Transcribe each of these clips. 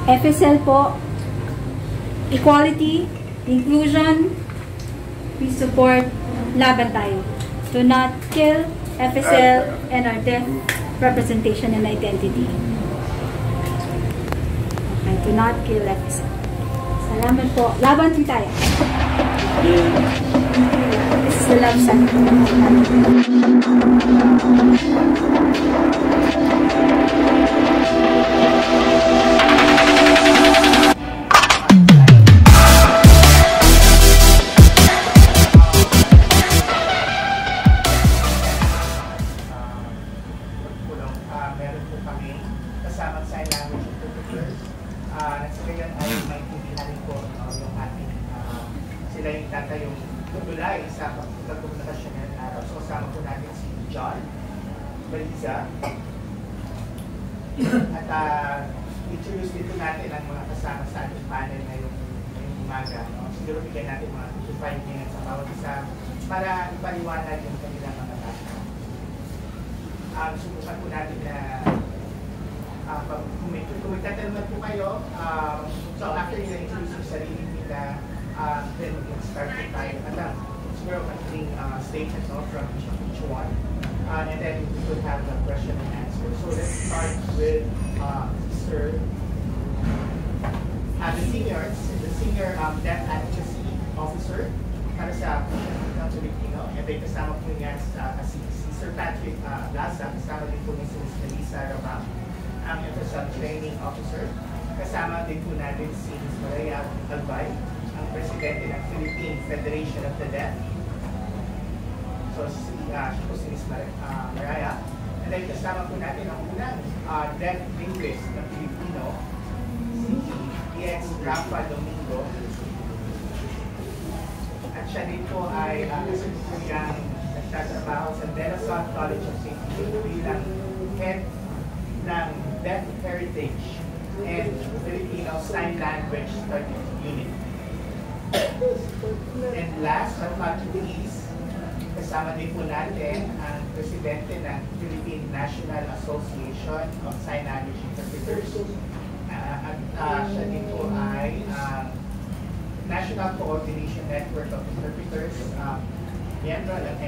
FSL po, equality, inclusion, we support, laban tayo. Do not kill FSL and our deaf representation and identity. Okay, do not kill FSL. Salamat po. Laban din tayo. This is the love sign. Meron po kami kasamang sign language interpreters. Sa ngayon ay maintindihan rin po yung ating sila yung tatayong tutulay sa pagkomunikasyon ng araw. So kasama po natin si John Baliza. At introduce dito natin ang mga kasama sa ating panel ngayong umaga. Siguro bigyan natin mga 5 minutes sa bawat isa para ipaliwanag yung kanilang mga task. Subukan po natin na kung may tatanungan po kayo, so after na-introduce yung sarili nila, then start po tayo. At siguro magiging statement from each one. And then we could have a question and answer. So let's start with Sir, the senior deaf advocacy officer para sa Filipino. And then kasama po niya si Sir Patrick Laza, kasama din po ni Ms. Melissa Rabang, ang FSL training officer. Kasama din po natin si Ms. Maria Albay, ang presidente ng Philippine Federation of the Deaf. So siya po si Ms. Maria. And then kasama po natin ang unang deaf linguist ng Filipino, si EX Rafa Domingo. At siya din po ay kasalukuyan nagtatrabaho sa De La Salle College of St. Jude bilang head ng Deaf Heritage and Filipino Sign Language Studies Unit. And last but not least, kasama din po natin ang presidente ng Philippine National Association of Sign Language Interpreters. At siya din po ay National Coordination Network of Interpreters, miyembro ng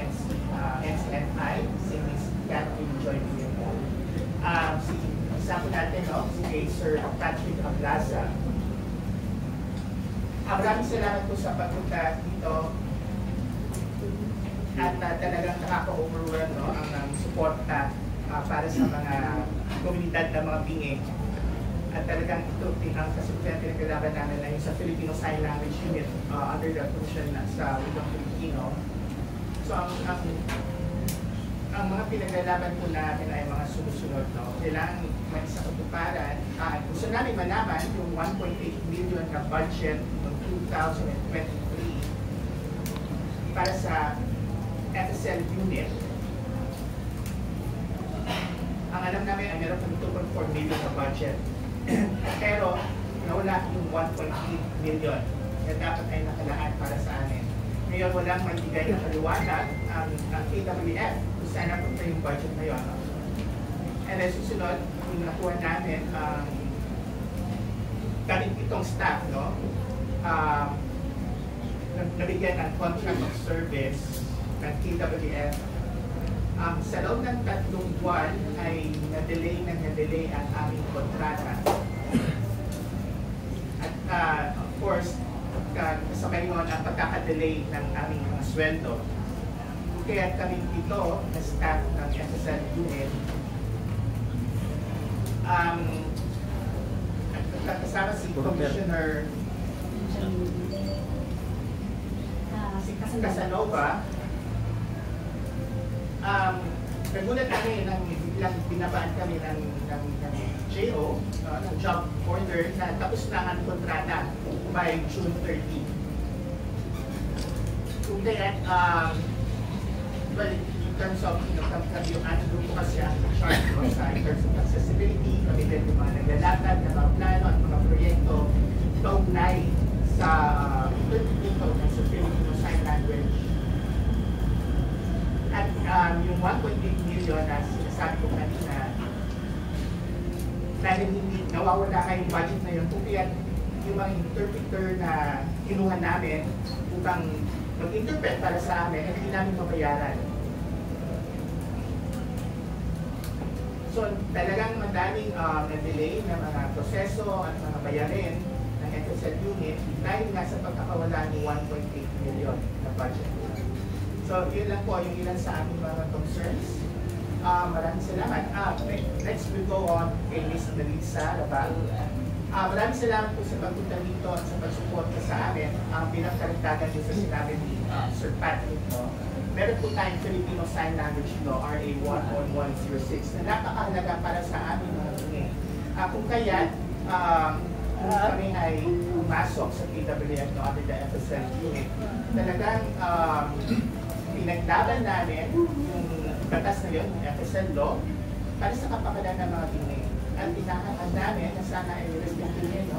NCNI, si Ms. Catherine Joy Villamor. Isa po natin, si Sir Patrick Ablaza. Maraming salamat po sa pagpunta dito. At talagang nakaka-overwhelm ang suporta para sa mga komunidad ng mga bingi. At talagang ito ang kasalukuyan pinagkalaban namin na yung sa Filipino Sign Language Unit under the Commission sa Wikang Filipino. So ang mga pinaglalaban po natin ay mga sumusunod. Kailangan may isang katuparan. Gusto namin malaman yung 1.8 million na budget noong 2023 para sa FSL unit. Ang alam namin ay meron kami 2.4 million na budget. Pero nawala yung 1.8 million na dapat ay nakalaan para sa amin. Ngayon walang magbigay ng paliwanag ang KWF kung saan napunta yung budget na yun. And then susunod, yung nakuha namin, gamit itong staff, nabigyan ng contract of service ng KWF. Sa loob ng 3 buwan ay na-delay ang aming kontrata. At of course, kasabay nun ang pagkakadelay ng aming mga sweldo. Kaya kami dito na staff ng FSL unit, kasama si Commissioner Casanova. Nagulat kami nang biglang binabaan kami ng JO, ng job order na tapos na ang kontrata by June 30. So then, well, in terms of, kami yung ating grupo kasi ang charge in terms of accessibility, kami din yung mga naglalatag, ng mga plano at mga proyekto kaugnay sa interpretation sa Filipino Sign Language. At yung 1.8 million na sinasabi ko kanina, dahil hindi nawawala nga yung budget na yun. Kung kaya yung mga interpreter na kinuha namin upang mag-interpret para sa amin, hindi namin mabayaran. So talagang madaming na-delay na mga proseso at mga bayarin ng FSL unit dahil nga sa pagkakawala ng 1.8 million na budget. So yun lang po yung ilan sa aming mga concerns. Maraming salamat. Next we go on kay Ms. Melissa Rabal. Maraming salamat po sa pagpunta dito at sa pagsuporta sa amin. Bilang karagdagan din sa sinabi ni Sir Patrick, meron po tayong Filipino Sign Language Law, RA 11106, na napakahalaga para sa amin mga tunay. Kung kaya, kung kami ay pumasok sa PWF no, under the FSL unit, talagang pinaglaban namin yung batas na yun, yung FSL law, para sa kapakanan ng mga tunay. At inahangan namin na sana ay respetuhin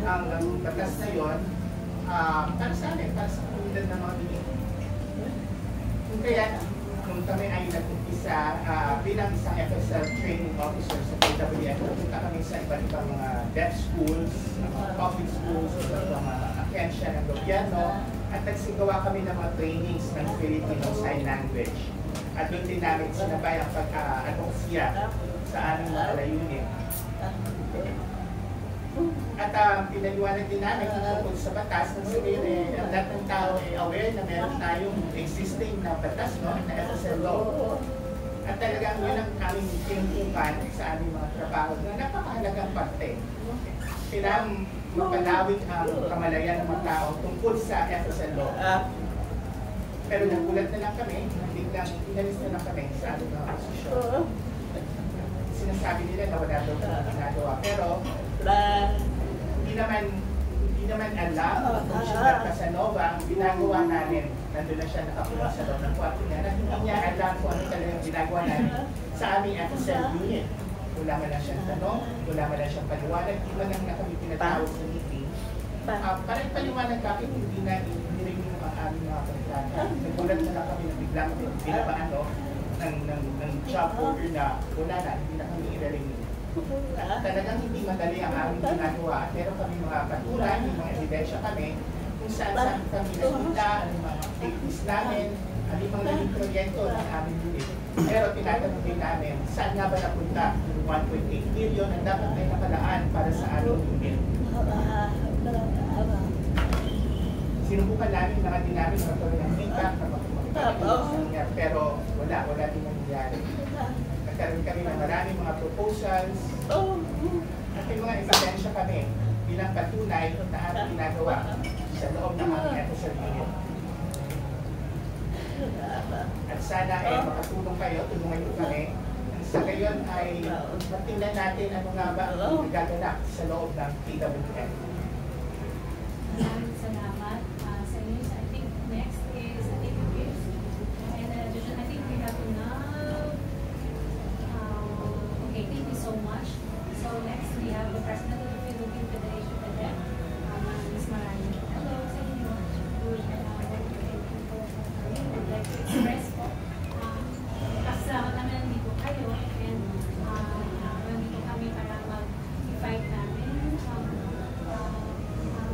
ang batas na yun para sa amin, para sa komunidad ng mga tunay. Kaya, kung kami ay nag-umpisa bilang isang FSL training officer sa PWF, napunta kami sa iba't ibang mga deaf schools, public schools, mga ahensya ng gobyerno, at nagsigawa kami ng mga trainings ng Filipino Sign Language. At doon din namin sinabay ang pag-advoksya sa aming mga layunin. At pinaliwanag din namin tungkol sa batas ng sabihin lahat ng tao ay aware na meron tayong existing na batas na FSL law. At talagang yun ang aming pinuntukan sa aming mga trabaho na napakahalagang parte. Kailangan mapalawig ang kamalayan ng mga tao tungkol sa FSL law. Pero nagulat na lang kami, biglang inalis na lang kami sa aming mga posisyon. Sinasabi nila na wala daw ginagawa. Pero hindi naman alam kung siya Casanova ang ginagawa namin. Nandun na siya nakakulong sa loob ng kwarto niya na hindi niya alam kung ano talagang ginagawa namin sa aming FSL unit. Wala man lang siyang tanong, wala man lang siyang paliwanag, hindi man lang na kami pinatawag sa meeting. Parang paliwanag kami, hindi rin yung aming mga pagkakata. Nagulat na lang kami na biglang binabaan ng job order na wala na, hindi na kami iraring. Talagang hindi madali ang aming ginagawa. Meron kami mga patulan, may mga ebidensya kami kung saan kami nakita, ano yung mga activities namin, ano yung mga naging proyekto ng aming unit. Pero tinatanong din namin, saan nga ba napunta yung 1.8 million ang dapat ay nakalaan para sa aming unit. Sinubukan namin mga dinamik na tuloy ng feedback na makikita pero wala din nangyayari. Nagkaroon kami ng maraming mga proposals at may mga ebidensya kami bilang patunay na aming ginagawa sa loob ng aming FSL unit. At sana ay makatulong kayo, tulungan nyo kami. Sa gayon ay matingnan natin ano nga ba ang nagaganap sa loob ng PWF. Maraming salamat sa inyo. I think next is interviews. And I think we have enough. Okay, thank you so much. So next we have the President of the Philippine Federation of the Deaf, Ms. Marani. Hello sa inyo. Would like to express po. Kasama kami nandito kayo and nandito kami para mag-fight namin.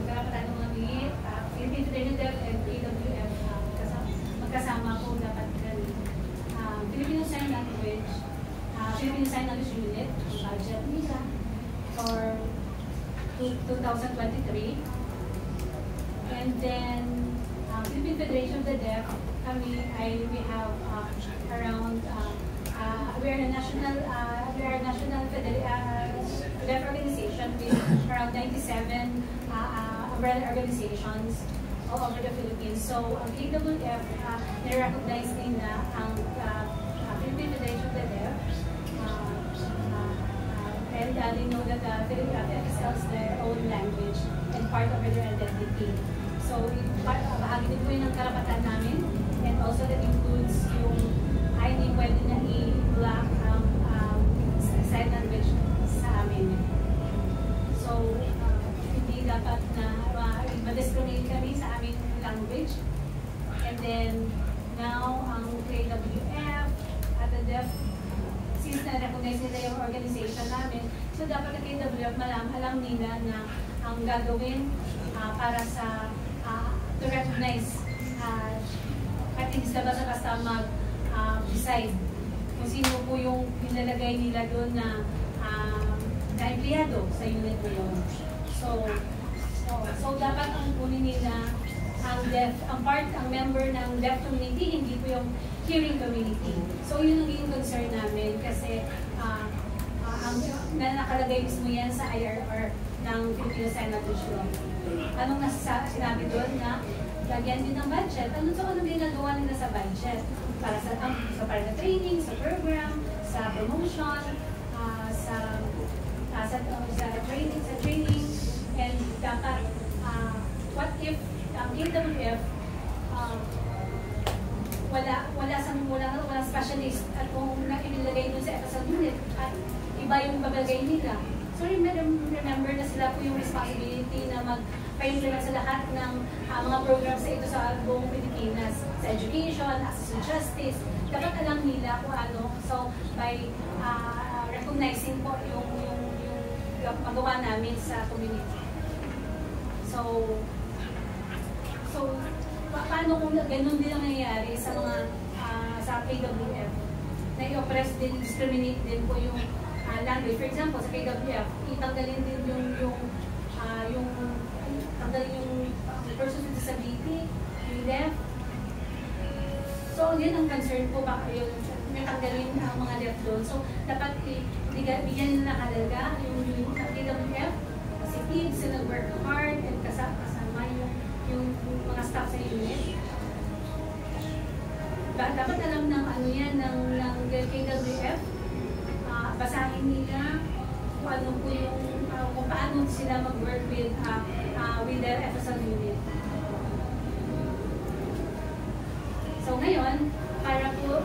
Karapatan ng mga bingit, Philippine Federation Deaf and PWF, magkasama po dapat ganun. Filipino Sign Language, Filipino Sign Language Unit, budget nila for 2023. And then, Philippine Federation of the Deaf, we have around, we are a national deaf organization with around 97 umbrella organizations all over the Philippines. So, ang PWF, nire-recognize din na ang Philippine Federation of the Deaf, and they know that Philippine sells their own language and part of their identity. So, bahagi din po yun ng karapatan namin, and also that includes yung hindi pwede na i-block ang sign language sa amin. So, hindi dapat na ma-discriminate kami sa aming language. And then, now, ang KWF at the Deaf, since na-recognize nila yung organization namin, So dapat ang KWF alam nila na ang gagawin para sa to recognize at hindi sila basta mag-decide kung sino po yung nilalagay nila doon na empleyado sa unit na yun. So dapat ang kunin nila ang member ng deaf community, hindi po yung hearing community. So yun ang yung concern namin kasi nakalagay mismo yan sa IRR ng Filipino Sign Language Law. Anong sinabi doon na lagyan din ng budget? Anong ginagawa nila sa budget? Para sa training, sa program, sa promotion, sa training, and dapat what if ang KWF wala specialist at kung nakinilagay dun sa FSL unit at iba yung babagay nila. So remember na sila po yung responsibility na mag-implement sa lahat ng mga programs sa ito sa buong Pilipinas. Sa education, access to justice, dapat alam nila kung ano. So by recognizing po yung magawa namin sa community. So paano kung ganun din ang nangyayari sa mga sa KWF na i-oppress din, discriminate din po yung language. For example, sa KWF, itanggalin din yung person with disability, yung deaf. So, yun ang concern po, baka yung tanggalin ang mga deaf doon. So, dapat bigyan nila ng halaga yung KWF kasi kids sila work hard and kasama yung mga staff sa unit. Dapat alam ng ng KWF, basahin nila kung ano po kung paano sila mag-work with their FSL unit. So ngayon, para po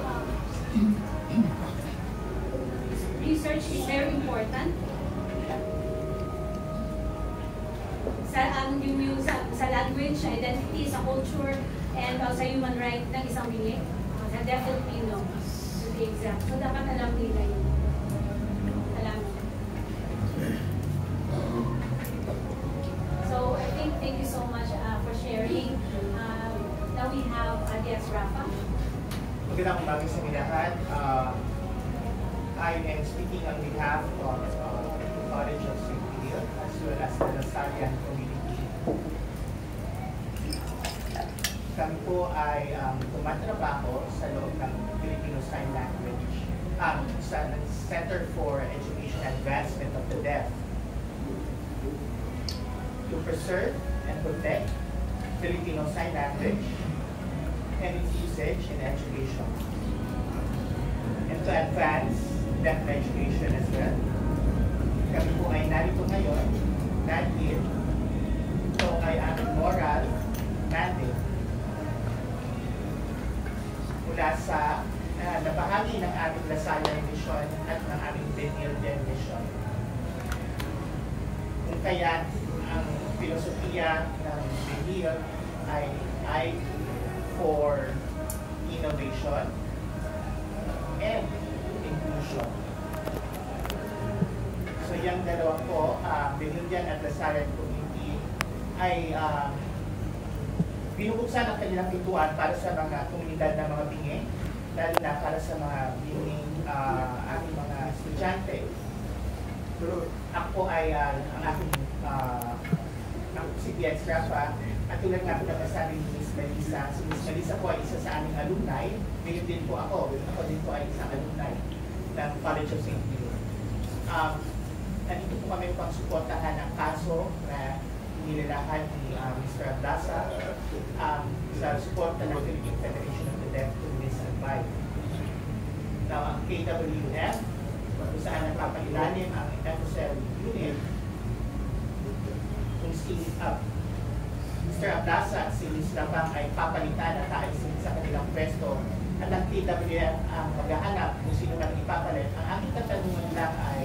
research is very important. Sa language, identity, sa culture, and sa human right ng isang bini, sa deaf Filipino, to be exact. So dapat alam nila yun. So I think thank you so much for sharing. Now we have Adias Rafa. Magandang umaga sa lahat. I am speaking on behalf of the College of St. Philip as well as the Lasarian community. Kami po ay tumatrabaho sa loob ng Filipino Sign Language sa Center for Education Advancement of the Deaf to preserve and protect Filipino Sign Language and its usage in education, and to advance deaf education as well. Kami po ay narito ngayon dahil ito ay aming moral mandate mula sa nabahagi ng aming Lasalle mission at ng aming Benilde mission. Kung kaya ang filosofiya ng Benil ay for innovation and inclusion. So yung dalawa po, Benildian at Lasalle community ay binubuksan ang kanilang pintuan para sa mga komunidad ng mga bingi, lalo na para sa mga binging aking mga estudyante. Ako ay ang aking si Piaz Rafa, at tulad nga pagkakasabi ni Miss Melissa. Si Miss Melissa po ay isa sa aming alumni, ngayon din po ako. Ako din po ay isang alumni ng College of St. Philip. Nandito po kami pang suportahan ang kaso na inilalahan ni Mr. Abdasa sa suporta ng Philippine Federation of the Deaf to Miss Advice. Now, ang KWF, kung saan napapailalim ang FSL unit, kung si Mr. Abdasa at si Ms. Labang ay papalitan at aalisin sa kanilang pwesto at ang KWF ang maghahanap kung sino man ipapalit. Ang aking katanungan lang ay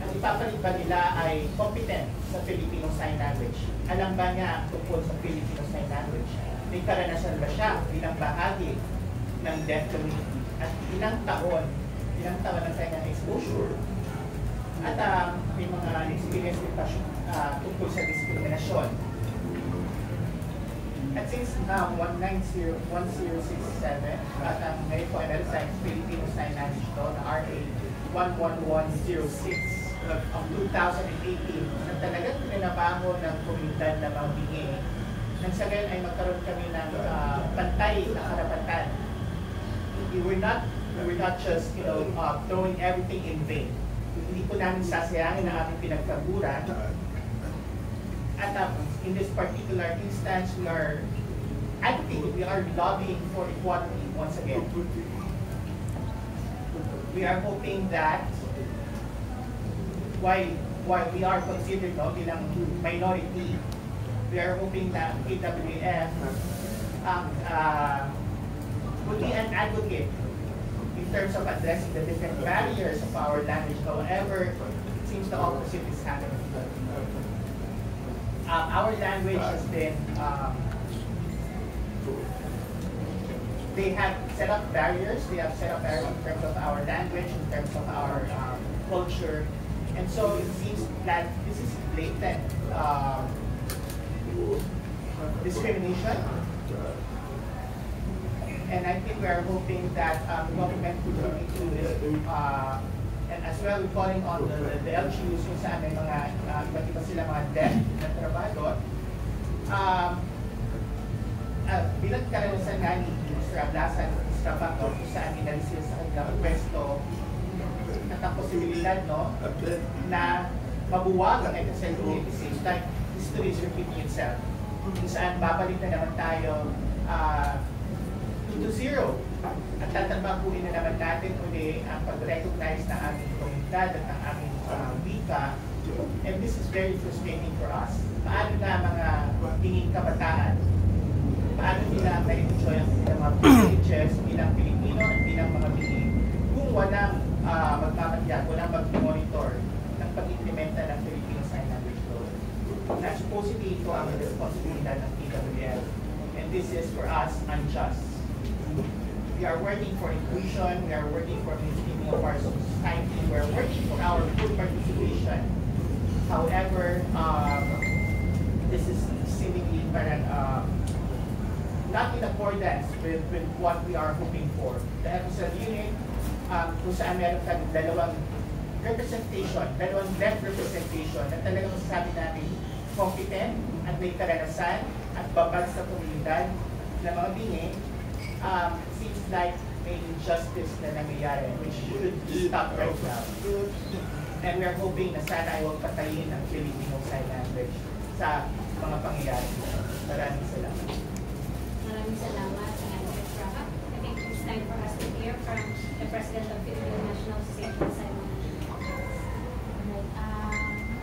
ang ipapalit ba nila ay competent sa Filipino Sign Language? Alam ba niya tungkol sa Filipino Sign Language? May karanasan ba siya bilang bahagi ng deaf community? At ilang taon ang kanyang exposure At may mga experience din pa tungkol sa diskriminasyon. At since 1067, at ngayon po ay meron sa Filipino Sign Language to, na RA 11106 of 2018, na talagang pinanabaho ng komunidad na mga bingi. Nang sa gayon ay magkaroon kami ng pantay na karapatan. We're not just throwing everything in vain. Hindi po namin sasayangin ang aming pinagkaguran. At in this particular instance, we are lobbying for equality once again. We are hoping that while we are considered bilang minority, we are hoping that KWF would be an advocate in terms of addressing the different barriers of our language. However, it seems the opposite is happening. Our language has been, they have set up barriers. They have set up barriers in terms of our language, in terms of our culture. And so it seems that this is blatant discrimination. And I think we are hoping that the government would look into this. And as well, we're calling on the LGUs kung saan may mga iba't iba sila mga deaf na trabador. Bilang karanasan nga ni Mr. Ablasan, Mr. Bato, kung saan inalis sila sa kanilang pwesto, at ang posibilidad na mabuwagan ay kasi at the same time, history is repeating itself. Kung saan babalik na naman tayo to zero. At tatrabahuin na naman natin uli ang pag-recognize ng aming komunidad at ng aming wika. And this is very frustrating for us. Paano na mga tingin kabataan? Paano nila ma-enjoy ang mga privileges bilang Pilipino at bilang mga bingi kung walang magmamatyag, walang mag-monitor ng pag-implementa ng Filipino Sign Language Law? Na supposedly ito ang responsibilidad ng KWF. And this is for us unjust. We are working for inclusion, we are working for mainstreaming of our society, we are working for our full participation. However, this is seemingly not in accordance with what we are hoping for. The FSL unit, kung saan meron kami dalawang representation, dalawang left representation na talagang masasabi natin competent at may karanasan at babad sa komunidad na mga bingi, seems like may injustice na nangyayari, which should stop right now. And we are hoping na sana ay huwag patayin ang Filipino Sign Language sa mga pangyayari. Maraming salamat. Maraming salamat. I think it's time for us to hear from the President of Filipino National Association of Sign Language.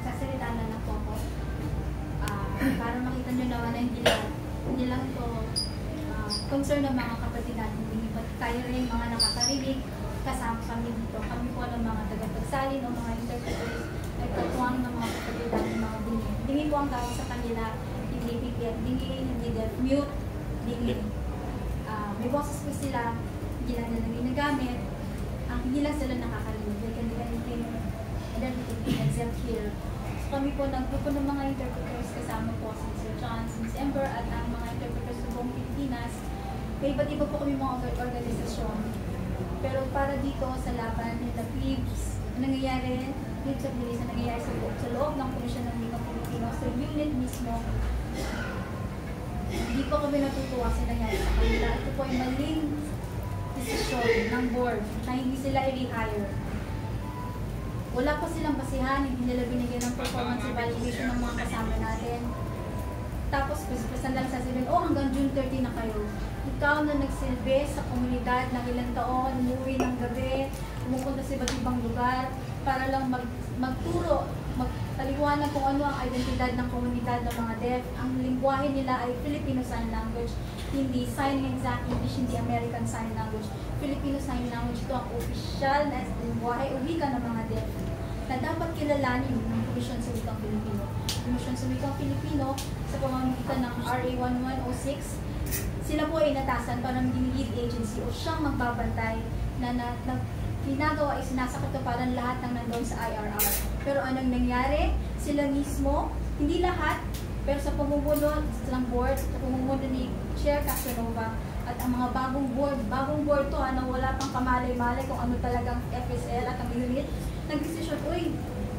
Sasalita na po ako. Para makita nyo naman na hindi lang ito concern ng mga kapatid natin. Tayo rin mga nakakarinig, kasama kami dito. Kami po ng mga tagapagsalin o mga interpreters ay katuwang ng mga kapatid natin, mga bingi. Bingi po ang tawag sa kanila, hindi pipiyat, bingi, hindi deaf, mute, bingi. May boses po sila, hindi lang nila ginagamit, hindi lang sila nakakarinig. They can do anything and everything except hear. So kami po, nagpupo ng mga interpreters, kasama po si Sir John, si Ms. Ember, at ang mga interpreters ng buong Pilipinas. May iba't iba po kami mga organisasyon. Pero para dito sa laban nila PIBS, nangyayari, PIBS at Bilis na nangyayari sa loob ng Komisyon ng Liga Pilipino, sa unit mismo, hindi po kami natutuwa sa nangyayari sa kanila. Ito po ay maling desisyon ng board na hindi sila i-rehire. Wala pa silang basihan, hindi nila binigyan ng performance evaluation ng mga kasama natin. Tapos, basta lang sasabihin, hanggang June 30 na kayo. Ikaw na nagsilbi sa komunidad ng ilang taon, umuwi ng gabi, pumupunta sa iba't ibang lugar, para lang magturo, magpaliwanag kung ano ang identidad ng komunidad ng mga deaf. Ang lingwahe nila ay Filipino Sign Language, hindi Sign Exact English, hindi American Sign Language. Filipino Sign Language, ito ang opisyal na lingwahe o wika ng mga deaf na dapat kilalanin ng Komisyon sa Wikang Pilipino. Komisyon sa Wikang Pilipino sa pamamagitan ng RA 1106, sila po ay natasan para maging lead agency o siyang magbabantay na ginagawa is nasa katuparan lahat ng nandun sa IRR. Pero anong nangyari? Sila mismo, hindi lahat, pero sa pamumuno ng board, sa pamumuno ni Chair Casanova, at ang mga bagong board to, wala pang kamalay-malay kung ano talagang FSL at ang unit, nag-decision, uy,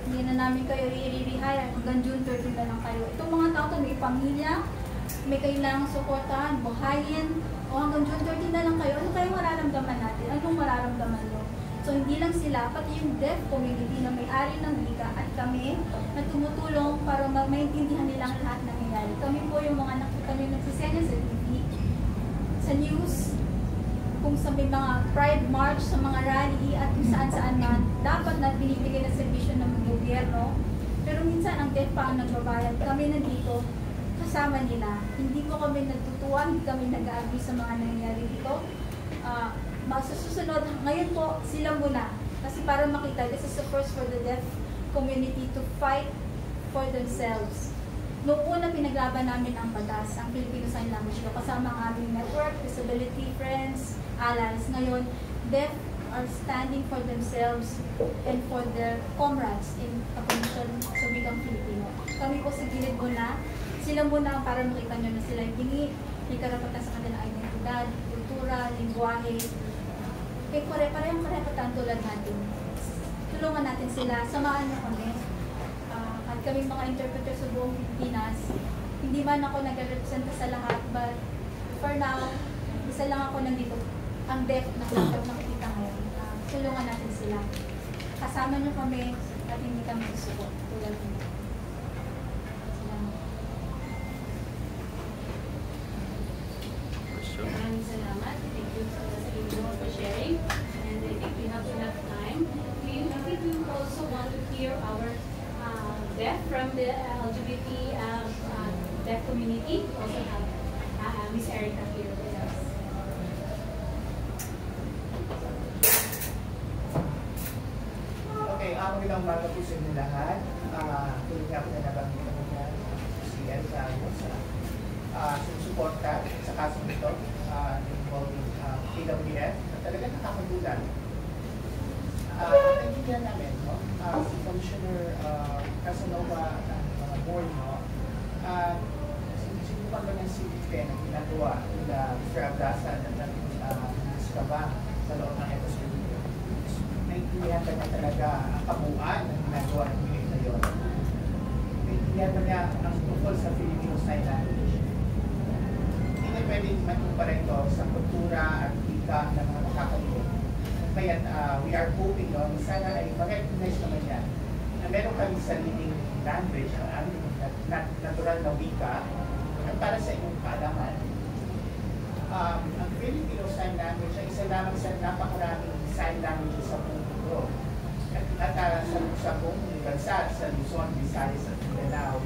hindi na namin kayo i-rehire, hanggang June 13 na lang kayo. Itong mga tao to, may pamilya, may kailangang suportahan, buhayin, o hanggang June 13 na lang kayo, ano kayong mararamdaman natin? Anong mararamdaman nyo? So, hindi lang sila, pati yung deaf community na may-ari ng wika at kami na tumutulong para maintindihan nilang lahat ng nangyayari. Kami po yung mga nakita nyo nagsisenya sa TV, sa news, kung sa may mga Pride March, sa mga rally at kung saan-saan man, dapat na binibigay na servisyo ng gobyerno. Pero minsan ang deaf pa ang nagbabayad. Kami nandito, kasama nila. Hindi po kami natutuwa, hindi kami nag-agree sa mga nangyayari dito. Magsusunod, ngayon po sila muna. Kasi para makita, this is the first for the deaf community to fight for themselves. Noong una pinaglaban namin ang batas, ang Filipino Sign Language Law, kasama ang aming network, disability friends, allies. Ngayon, deaf are standing for themselves and for their comrades in a commission sa wikang Filipino. Kami po sa gilid muna, sila muna para makita nyo na sila yung hingi, may karapatan sa kanilang identidad, kultura, lingwahe, kaya parehong karapatan tulad natin. Tulungan natin sila, samahan nyo kami. At kami mga interpreter sa buong Pilipinas, hindi man ako nag-representa sa lahat, but for now, isa lang ako nandito, ang deaf na nakikita ngayon. Tulungan natin sila. Kasama nyo kami at hindi kami susuko tulad nyo. Maraming salamat. Thank you so much for sharing. And I think we have enough time. I think we also want to hear our deaf from the LGBT deaf community. We also have Miss Erica here with us. Okay, magandang umaga po sa inyo lahat. Tuloy nga po na nabanggit ako na si Elsa sumusuporta sa kasong ito involving KWF at talagang nakakagulan. Naintindihan namin, no? Si Commissioner Casanova ng mga board, no? Sinubukan ba ng CDP na ginagawa nila Mr. Abdasa at natin Skaba sa loob ng FSL? Naintindihan ba niya talaga ang kabuuan ng ginagawa ng unit na yun? Naintindihan ba niya ang tungkol sa Filipino Sign Language? Hindi pwede matumpara ito sa kultura at wika ng mga nakakalimutan. Kaya we are hoping, no, sana ay ma-recognize naman yan na meron kami sariling language, ang aming natural na wika, at para sa inyong kaalaman. Ang Filipino Sign Language ay isa lamang sa napakaraming sign languages sa buong mundo. At sa buong bansa, sa Luzon, Visayas at Mindanao,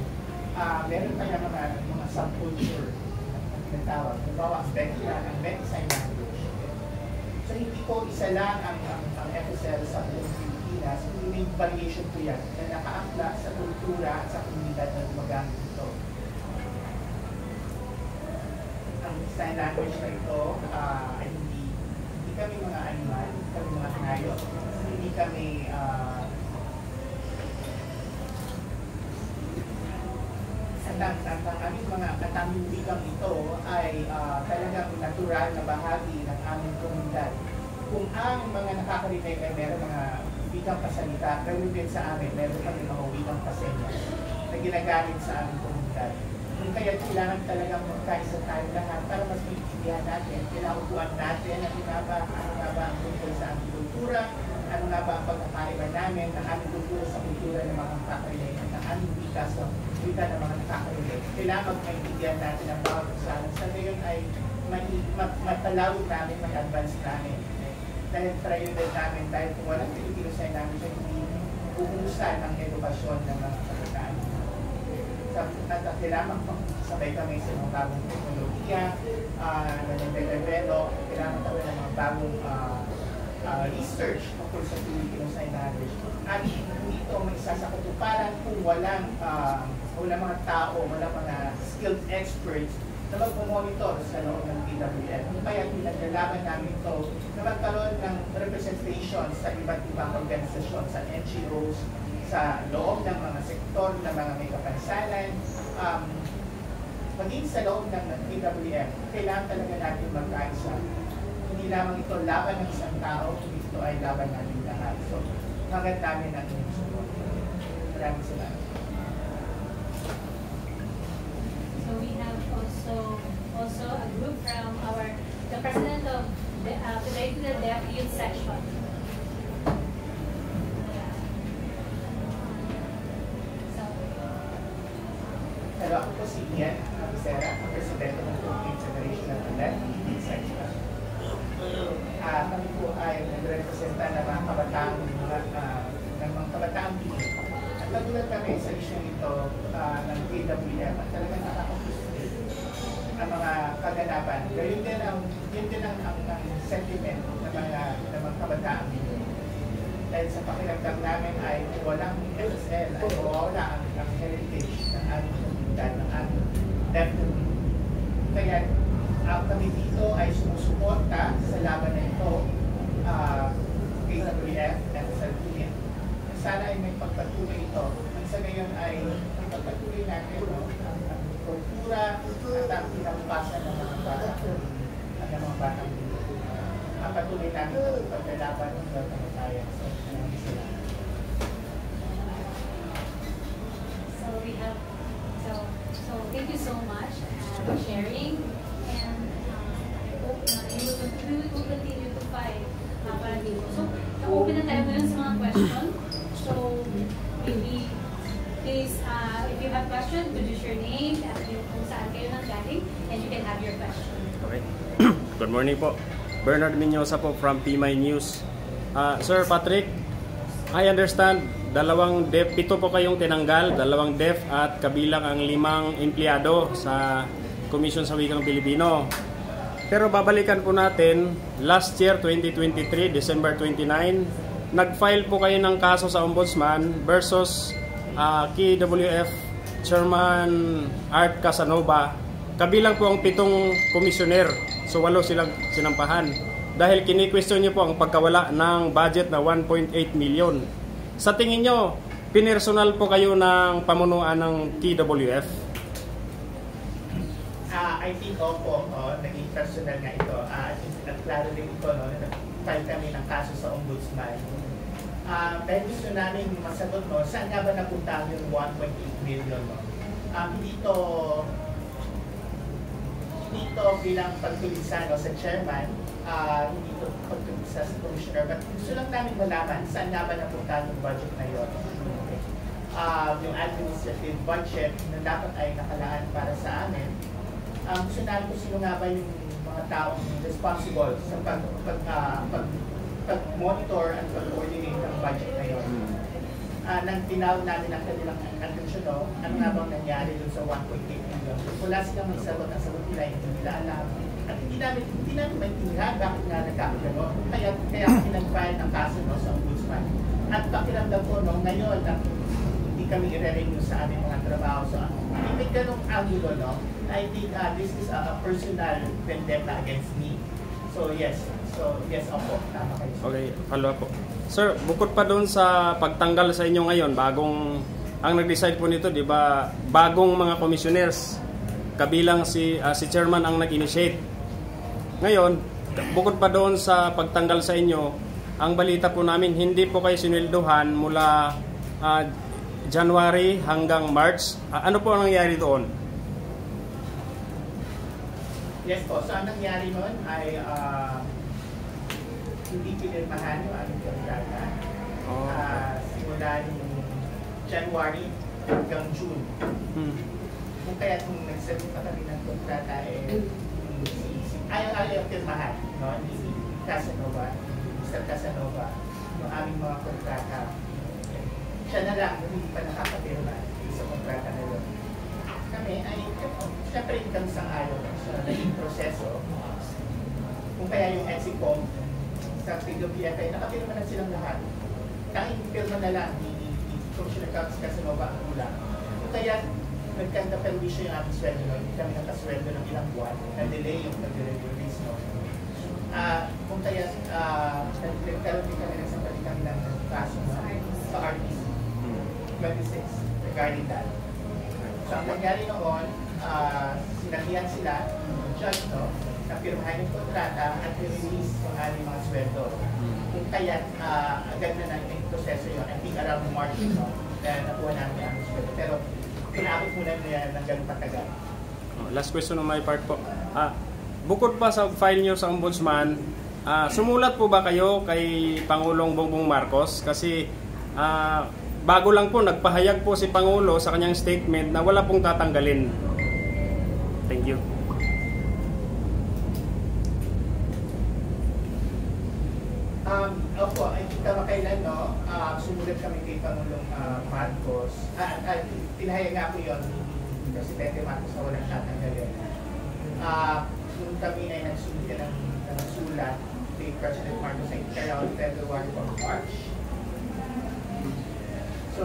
meron pa mga subculture na tinatawag. Halimbawa, ang Beti Sign Language. So hindi po isa lang ang FSL sa buong Pilipinas, hindi may variation po yan na nakaakla sa kultura at sa komunidad na gumagamit ito. Ang sign language na ito ay hindi kami mga animal, hindi kami mga hayop, hindi kami ang aming mga kataming wikang ito ay talagang natural na bahagi ng aming komunidad. Kung ang mga nakakarinig ay meron mga wikang pasalita, ganoon din sa amin, meron kami mga wikang pasenya na ginagamit sa aming komunidad. Kung kaya kailangan talagang magkaisa tayo lahat para mas maintindihan natin, kinaupuan natin ano nga ba ang tungkol sa aming kultura, ano nga ba ang pagkakaiba namin ng aming kultura sa kultura ng mga nakakarinig, ng aming wika sa wika ng mga nakakarinig. Kailangan magpaintindihan natin ang bawat usalan. Sa ngayon ay matalawid namin, mag-advance namin. Dahil priority namin, dahil kung walang Filipino Sign Language, hindi uusan ang edukasyon ng mga kabataan. At kailangan sabay kami sa mga bagong teknolohiya na nag-develop, kailangan kami ng mga bagong research tungkol sa Filipino Sign Language. At hindi ito may isa sa katuparan kung walang mga tao, walang mga skilled experts na magmonitor sa loob ng PWF. Kaya pinaglalaban namin ito na magkaroon ng representation sa iba't ibang organisasyon, sa NGOs, sa loob ng mga sektor ng mga may kapansanan, maging sa loob ng PWF, kailangan talaga natin magkaisa. Hindi lamang ito laban ng isang tao, kundi ito ay laban natin lahat. So, hanggang namin ang inyong support. Maraming salamat. So we have also a group from the president of the Deaf Youth Section. Hello, ako po si Ian Abisera, ang presidente ng Philippine Federation of the Deaf Youth Section. Kami po ay nagrepresenta ng mga kabataang Pinoy. At nagulat kami sa issue nito ng PWF at talagang nakaka-frustrate ang mga kaganapan. Yun din ang sentiment ng mga kabataang Pinoy. Dahil sa pakiramdam namin ay walang FSL, ay wala ang heritage ng aming komunidad, ng aming deaf community. Kaya kami dito ay sumusuporta sa laban na ito PWF at sa Lunia. Sana ay may pagpatuloy ito. Ang sa ngayon ay may pagpatuloy natin ang kultura at ang pinapasan ng mga batang ang patuloy natin ang paglalaban ng mga kamatayan. So we have so thank you so much for sharing, and I hope we will continue to fight para dito. So open na tayo ngayon sa mga question. So maybe please if you have questions, produce your name at kung saan kayo nanggaling, and you can have your question. Okay. Good morning po. Bernard Minyosa po from PMI News. Sir Patrick, I understand 7 po kayong tinanggal, 2 deaf at kabilang ang 5 empleyado sa Komisyon sa Wikang Pilipino. Pero babalikan po natin, last year 2023, December 29, nag-file po kayo ng kaso sa Ombudsman versus KWF Chairman Art Casanova. Kabilang po ang 7 komisyoner. So 8 silang sinampahan. Dahil kini-question niyo po ang pagkawala ng budget na 1.8 million. Sa tingin niyo, pinersonal po kayo ng pamunuan ng KWF? I think opo, naging personal nga ito. At klaro din ito, nag-file kami ng kaso sa Ombudsman. Dahil gusto namin masagot, saan nga ba napunta yung 1.8 million? Hindi ito bilang pagtulisa sa chairman, hindi ito pagtulisa sa commissioner, but gusto lang namin malaman saan nga ba napunta yung budget na yun. Yung administrative budget na dapat ay nakalaan para sa amin. Gusto namin kung sino nga ba yung mga taong responsible sa pag-monitor at pag-coordinate ng budget na yun. Nang tinawag namin ang kanilang atensyon, ano nga bang nangyari dun sa 1.8 million. Wala silang magsagot, ang sagot nila, hindi nila alam. At hindi namin maintindihan bakit nga nagkakagano. Kaya kami nag-file ng kaso sa Ombudsman. At pakiramdam ko ngayon na hindi kami i-renew sa aming mga trabaho. So, may ganong angulo, I think this is a personal vendetta against me. So, yes, opo, tama kayo. Okay, follow up po. Sir, bukod pa doon sa pagtanggal sa inyo ngayon, ang nag-decide po nito, di ba, bagong mga commissioners, kabilang si chairman ang nag-initiate. Ngayon, bukod pa doon sa pagtanggal sa inyo, ang balita po namin, hindi po kayo sinweldohan mula January hanggang March. Ano po ang nangyari doon? Yes po, so ang nangyari noon ay hindi pinirmahan yung aming kontrata. Simula yung January hanggang June. Kung kaya kung nagsagot pa kami ng kontrata, ayaw pirmahan, ni Casanova, Mr. Casanova, yung aming mga kontrata. Siya na lang, hindi pa nakapapirma sa kontrata na yun. Kami ay, siyempre hindi kami sang-ayon sa naging proseso. Kung kaya yung EXICOM sa PWF ay nakapirma na silang lahat. Tanging pirma na lang ni Commissioner Casanova ang kulang. Kung kaya nagkanda-perwisyo yung aming sweldo, no? Hindi kami nakasweldo ng ilang buwan, na-delay yung pag-release, no? Kung kaya, nagkaroon din kami ng sapali kami ng kaso sa RTC 26 regarding that. So ang nangyari noon, sinabihan sila ng judge, no, na pirmahan yung kontrata at i-release yung aming mga sweldo. Kung kaya, agad na yung proseso yun, I think around March, no, na nakuha namin ang sweldo. Pero pinaabot muna nila ng ganun patagal. Last question on my part po. Bukod pa sa file nyo sa Ombudsman, sumulat po ba kayo kay Pangulong Bongbong Marcos? Kasi bago lang po, nagpahayag po si Pangulo sa kanyang statement na wala pong tatanggalin. Thank you. Opo, I think kamakailan, no, sumulat kami kay Pangulong Marcos. Pinahayag nga po yun ni Presidente Marcos na walang tatanggalin. Nung kami ay nagsulat ng sulat kay President Marcos ay around February or March. So,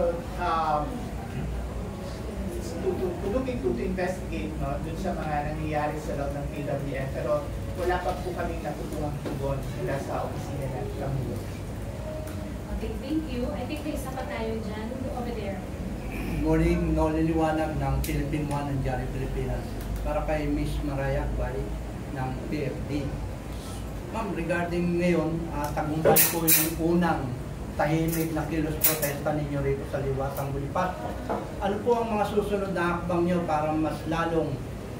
to look into, to investigate, no, dun sa mga nangyayari sa loob ng KWF, pero wala pa po kaming natutuwang tugon mula sa opisina ng Pangulo. Okay, thank you. I think may isa pa tayo dyan, over there. Morning, naliliwanag ng Philippine One ng Jari Pilipinas para kay Miss Maraya Bali ng PFD. Ma'am, regarding ngayon, tagumpay po yung unang tahimik na kilos protesta ninyo rito sa Liwatang Bonifacio. Ano po ang mga susunod na hakbang nyo para mas lalong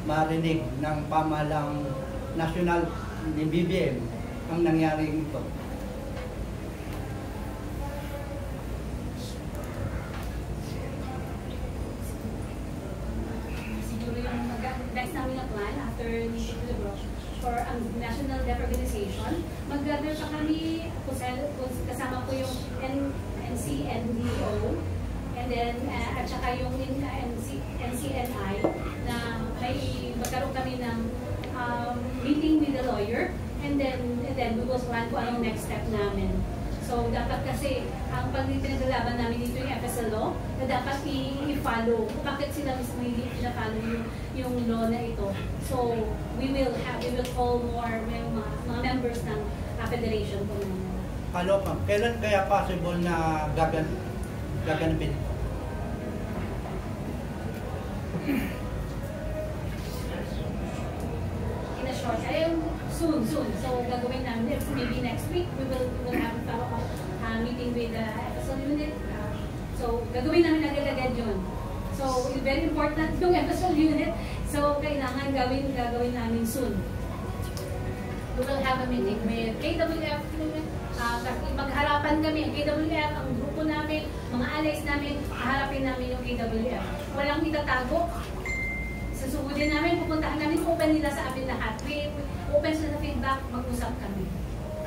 marinig ng pamahalang nasyonal ni BBM ang nangyaring ito? Siguro yung next namin na plan after meeting with the Bro for ang National Deaf Organization, mag-gather pa kami, kasama ko yung NCNDO, and then at saka yung NCNI na may magkaroon kami ng meeting with the lawyer, and then we will plan kung anong next step namin. So dapat kasi ang pagpinaglaban namin dito yung FSLO na dapat i-follow kung bakit sila mismo hindi i-follow yung law na ito. So we will call more mga members ng federation po namin. Hello, ma'am. Kailan kaya possible na gaganapin ito? In a short, soon. So gagawin namin, maybe next week, we will have a follow-up meeting with the FSL unit. So gagawin namin agad-agad yun. So very important yung FSL unit. So kailangan gagawin namin soon. We will have a meeting with KWF unit. Magharapan kami ang KWF, ang grupo namin, mga allies namin, haharapin namin yung KWF. Walang itatago. Susugudin namin, pupuntahan namin, open nila sa amin lahat. Open sila sa feedback, mag-usap kami.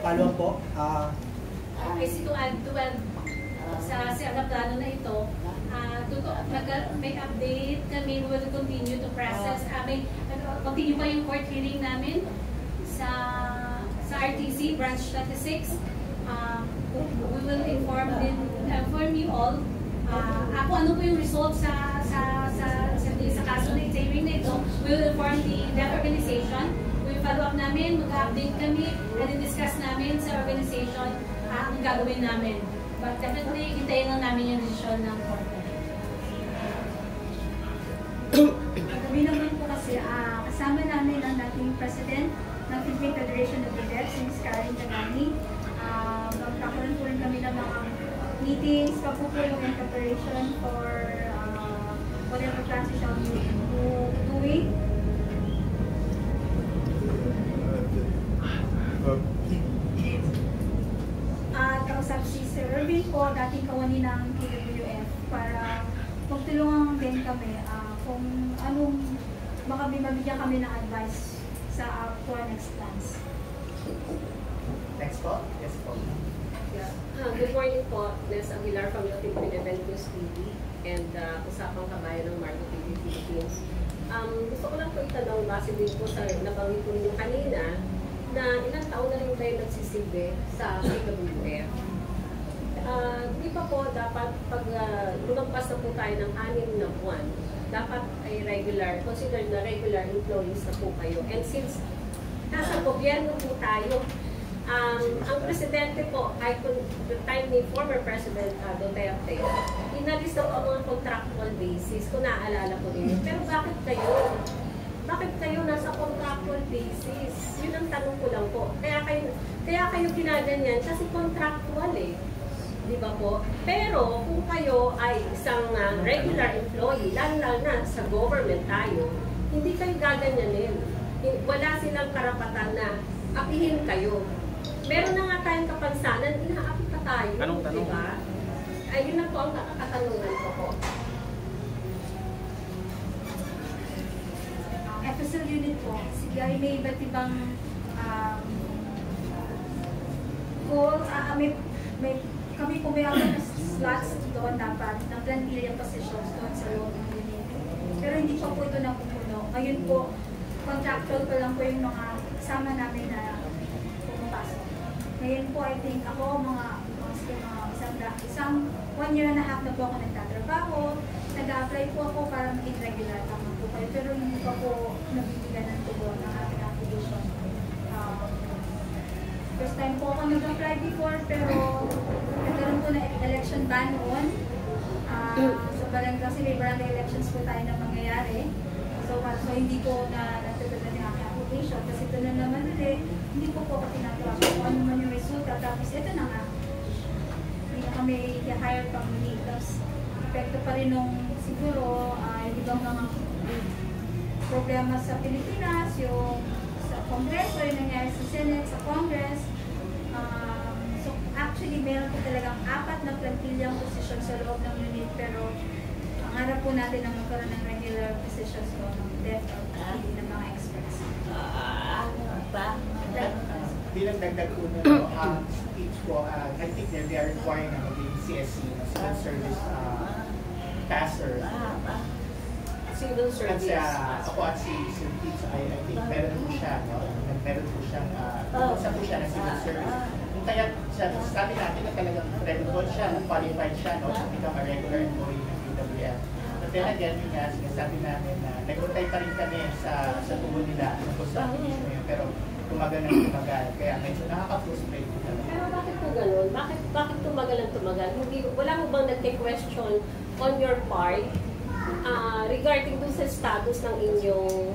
Follow po? Kasi to add sa plano na ito, may update kami, we will continue to process. Continue pa yung court hearing namin sa RTC, Branch 36. We will inform you all kung ano po yung result sa kaso na hearing na ito. We will inform the deaf organization. We will follow up namin, mag-update kami, and discuss namin sa organization ang gagawin namin. But definitely, hintayin lang namin yung decision ng court. Kami naman po kasi kasama namin ang dating president ng Philippine Federation of the Deaf, si Ms. Karen Tagani. Magkakaroon po rin kami ng mga meetings, papupulong and preparation for whatever classes shall be doing. Kausap si Sir Irvin po, dating kawani ng KWF, para magtulungan din kami kung anong baka mabigyan kami ng advice sa for next plans. Next po? Yes po. Yeah. Good morning po. Nes Aguilar from the Philippine Event News TV and usapang kabayan ng Marco TV Philippines. Gusto ko lang po itanong, base din po sa nabanggit po ninyo kanina, na ilang taon na rin kayo nagsisilbi sa KWF. Di ba po dapat pag lumagpas na po tayo ng 6 na buwan, dapat ay regular, considered na regular employees na po kayo. And since nasa gobyerno po tayo, ang presidente po, ay the time ni former President Duterte, inalis na po ang mga contractual basis, kung naaalala ko din. Pero bakit kayo? Bakit kayo nasa contractual basis? Yun ang tanong ko lang po. Kaya kayo ginaganyan kasi contractual eh. Di ba po? Pero kung kayo ay isang regular employee, lalo na sa government tayo, hindi kayo gaganyanin. Wala silang karapatan na apihin kayo. Meron na nga tayong kapansanan, inaapi pa tayo. Anong tanong? Diba? Ayun na po ang katanungan ko po. FSL unit po, sige, ay may iba't ibang goal, kami po may ako na slots doon dapat, ng plantilla positions doon sa loob ng unit. Pero hindi pa po ito napupuno. Ngayon po, contractual pa lang po yung mga kasama namin na pumapasok. Ngayon po, I think ako, isang 1 year and a half na po ako nagtatrabaho. Nag-a-apply po ako para maging regular tama po kayo. Pero hindi pa po nabibigyan ng tugon ng ating application. First time po ako nag-apply before, pero nagkaroon po na election ban noon. Sa barangay, kasi may barangay elections po tayo na mangyayari. So hindi po na natutulad yung aking application. Kasi ito na naman ulit, hindi po ako tinatawag kung ano man yung resulta. Tapos ito na nga, hindi na kami i-hire pang muli. Tapos epekto pa rin nung siguro, ibang mga problema sa Pilipinas, yung sa Kongreso, yung nangyari sa Senate, sa Congress. So actually, meron po talagang 4 na plantilyang posisyon sa loob ng unit, pero ang harap po natin na magkaroon ng regular positions ko ng DEF ng mga experts. Bilang dagdag po na speech po, I think they are requiring na maging CSC, civil service passer. Civil service. At ako at si Sir Pete, I think meron po siya, meron po siyang, isa po siya ng civil service. Kaya sabi natin na talagang credible siya, qualified siya, to become a regular employee ng PWF. But then again, yun nga, sinasabi namin na nag-utay pa rin kami sa tubo nila po sa issue ngayon, pero tumagal ng tumagal, kaya medyo nakaka-frustrate po talaga. Pero bakit po ganun? Bakit tumagal ang tumagal? Wala mo bang nagke-question on your part regarding dun sa status ng inyong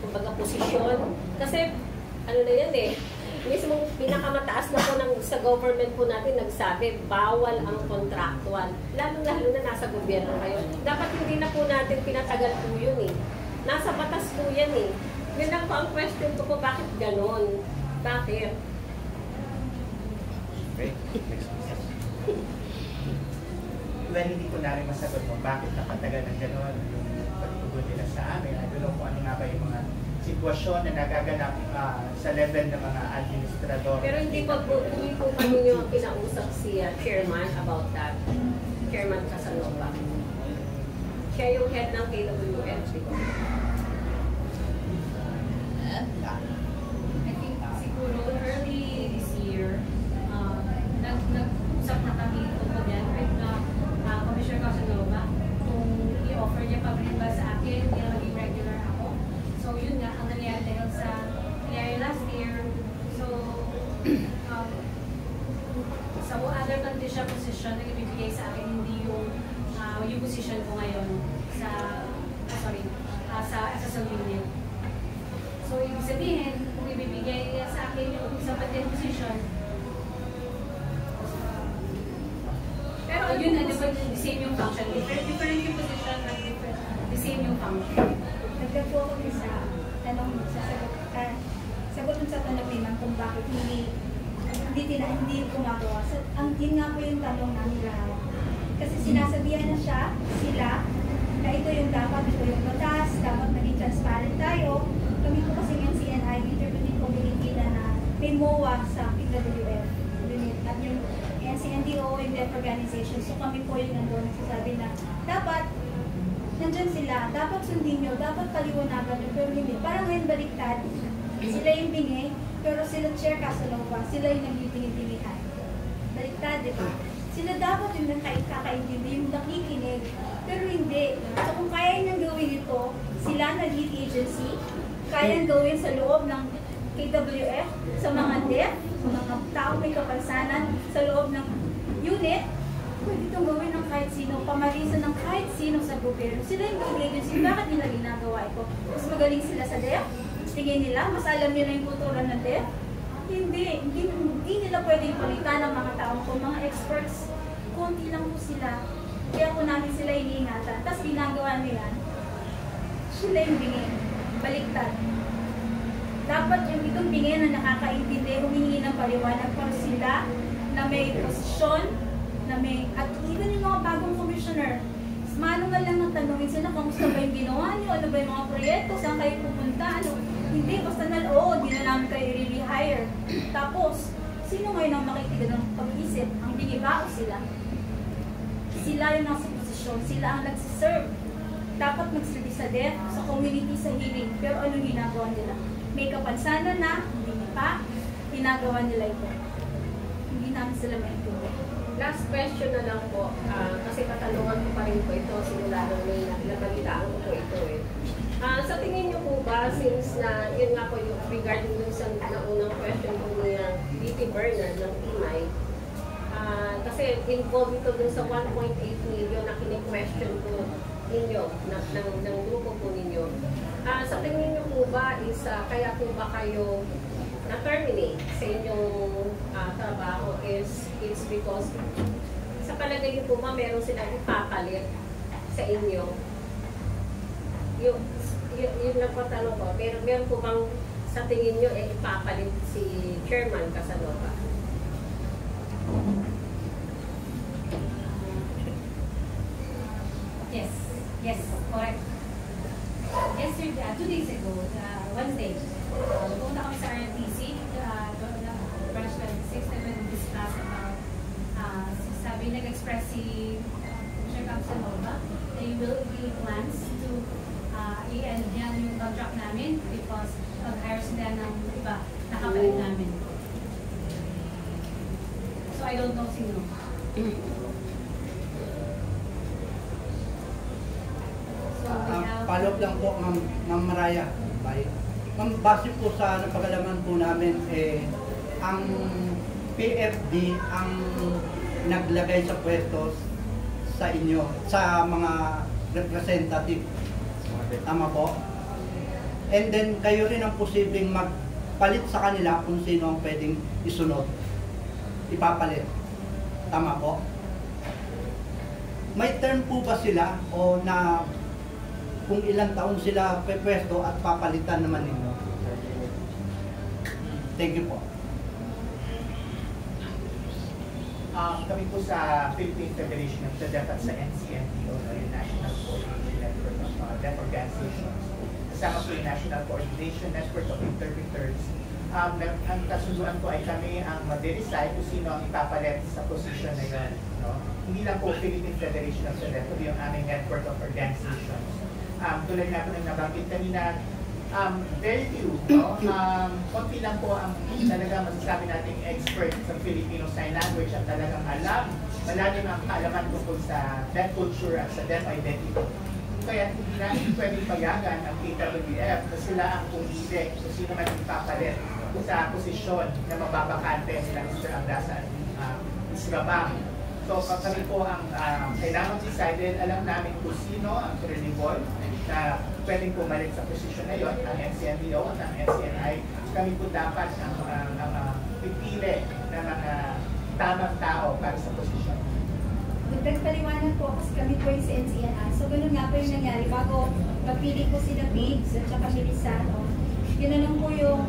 kumbaga posisyon? Kasi ano na yan eh, mismo pinakamataas na po sa government po natin nagsabi, bawal ang contractual. Lalo na nasa gobyerno kayo. Dapat hindi na po natin pinatagal po yun eh. Nasa batas po yan eh. Yun lang po ang question ko po, bakit ganon? Bakit? Okay, next question. Well, hindi ko na rin masagot mo bakit napatagal ng gano'n yung pagtugon nila sa amin. I don't know kung ano nga ba yung mga sitwasyon na nagaganap sa level ng mga administrador. Pero hindi po ninyo kinausap si chairman about that. Chairman Casanova. Siya yung head ng KWF, di ba? I think siguro early this year, nag-usap na kami tungkol yan with Commissioner Casanova kung i-offer niya pa rin ba sa akin, hindi na maging regular ako. So yun nga, ang nangyari dahil sa nangyari last year. So, sa other condition position na ibibigay sa akin, hindi yung position ko ngayon sa FSL unit. So, ibig sabihin, kung ibibigay sa akin yung isang patent position, pero yun na, diba, the same yung function. Different yung position, but the same yung function. Nagdag po ako sa tanong sagot sa tanong ni Ma'am kung bakit hindi gumagawa. So, yun nga po yung tanong namin lahat. Kasi sinasabihan na sila, na ito yung dapat, ito yung batas, dapat maging transparent tayo. Kami po kasi ng CNI, Interpreting Community na may MOA sa PWF unit. At yung NCNDO, yung deaf organization. So kami po yung nandun nagsasabi na dapat nandyan sila, dapat sundin nyo, dapat paliwanagan nyo, pero hindi. Parang ngayon baliktad, sila yung bingi, pero sila Chair Casanova, sila yung nagbibingi-bingihan. baliktad, di ba? Sila dapat yung kakaintindi, yung nakikinig. Pero hindi. So kung kaya niyang gawin ito, sila na lead agency, kaya gawin sa loob ng KWF, sa mga deaf, sa mga tao may kapansanan, sa loob ng unit, pwede itong gawin ng kahit sino, pamarisan ng kahit sino sa gobyerno. Sila yung lead agency, bakit nila ginagawa ito? Mas magaling sila sa deaf? Tingin nila, mas alam nila yung kultura ng deaf? Hindi nila pwedeng palitan ng mga tao kung mga experts. Konti lang po sila. Kaya po namin sila iniingatan. Tapos ginagawa nila, sila yung bingin. Baliktad. Dapat yung itong bingin na nakakaintindi, humingi ng paliwanag para sila na may posisyon, na may, at even yung mga bagong commissioner, manual lang ng tanongin sila kung gusto ba yung ginawa nyo, ano ba yung mga proyekto, saan kayo pupunta, ano. Hindi, basta hindi na namin kayo i-rehire. Tapos, sino ngayon ang makikinig ng pag-iisip? Ang bingibao sila. Sila yung nasa posisyon, sila ang nagsiserve. Dapat magserve sa deaf, sa community, sa healing. Pero anong ginagawa nila? May kapansanan na, hindi pa, ginagawa nila ito. Hindi namin sila maintindihan. Last question na lang po, kasi katanungan ko pa rin po ito, simula nung may nabalitaan ko po ito eh. Sa tingin niyo po ba, since na, yun nga po yung regarding dun sa naunang question ko ni VP Bernard ng PMI, kasi involved ito dun sa 1.8 million na kini-question po ninyo, ng grupo po ninyo. Sa tingin niyo po ba is, kaya po ba kayo na-terminate sa inyong trabaho is it's because sa palagay niyo po ba meron silang ipapalit sa inyo? Yung nagpatanong ko, meron po bang sa tingin nyo ipapalit si Chairman Casanova? Yes, correct. Yesterday, 2 days ago, Wednesday, pumunta kami sa RNTC, branch 26, and we discussed about, nag-express si Mr. Casanova, they will be plans to i-end yan yung contract namin because mag-hire sila ng iba na kapalit namin. So I don't know sino. So we have... Follow up lang po, Ma'am Maraya. Ma'am, base po sa napagalaman po namin, ang PFD ang naglagay sa pwesto sa inyo, sa mga representative. Tama po? And then, kayo rin ang posibleng magpalit sa kanila kung sino ang pwedeng isunod. Ipapalit. Tama po? May term po ba sila o na kung ilang taon sila pwesto at papalitan naman ninyo? Thank you po. Kami po sa Philippine Federation of the Deaf at sa NCNDO, yung National Coordination Network of Deaf Organizations. Kasama po yung National Coordination Network of Interpreters. Ang kasunduan po ay kami ang mag-decide kung sino ang ipapalit sa position na yun. No? Hindi lang po Philippine Federation of the Deaf, kundi yung aming network of organizations. Tulad nga po ng nabanggit kanina, very few, no? Konti lang po ang talagang masasabi nating expert sa Filipino Sign Language at talagang malalim ang kaalaman tungkol sa deaf culture at sa deaf identity. Kaya hindi natin pwedeng payagan ang KWF na sila ang pumili kung sino man ipapalit sa posisyon na mababakante nila Mr. Abdasan Isgabang. So kami po ang kailangan decided, alam namin kung sino ang credible na pwedeng pumalit sa posisyon na yun, ang NCNDO at ang NCNI. Kami po dapat ang pipili ng mga tamang tao para sa posisyon. Nagpaliwanag po kasi kami po yung sa NCNI. So ganun nga po yung nangyari. Bago magpili po sila Biggs at saka Melissa, ginanong po yung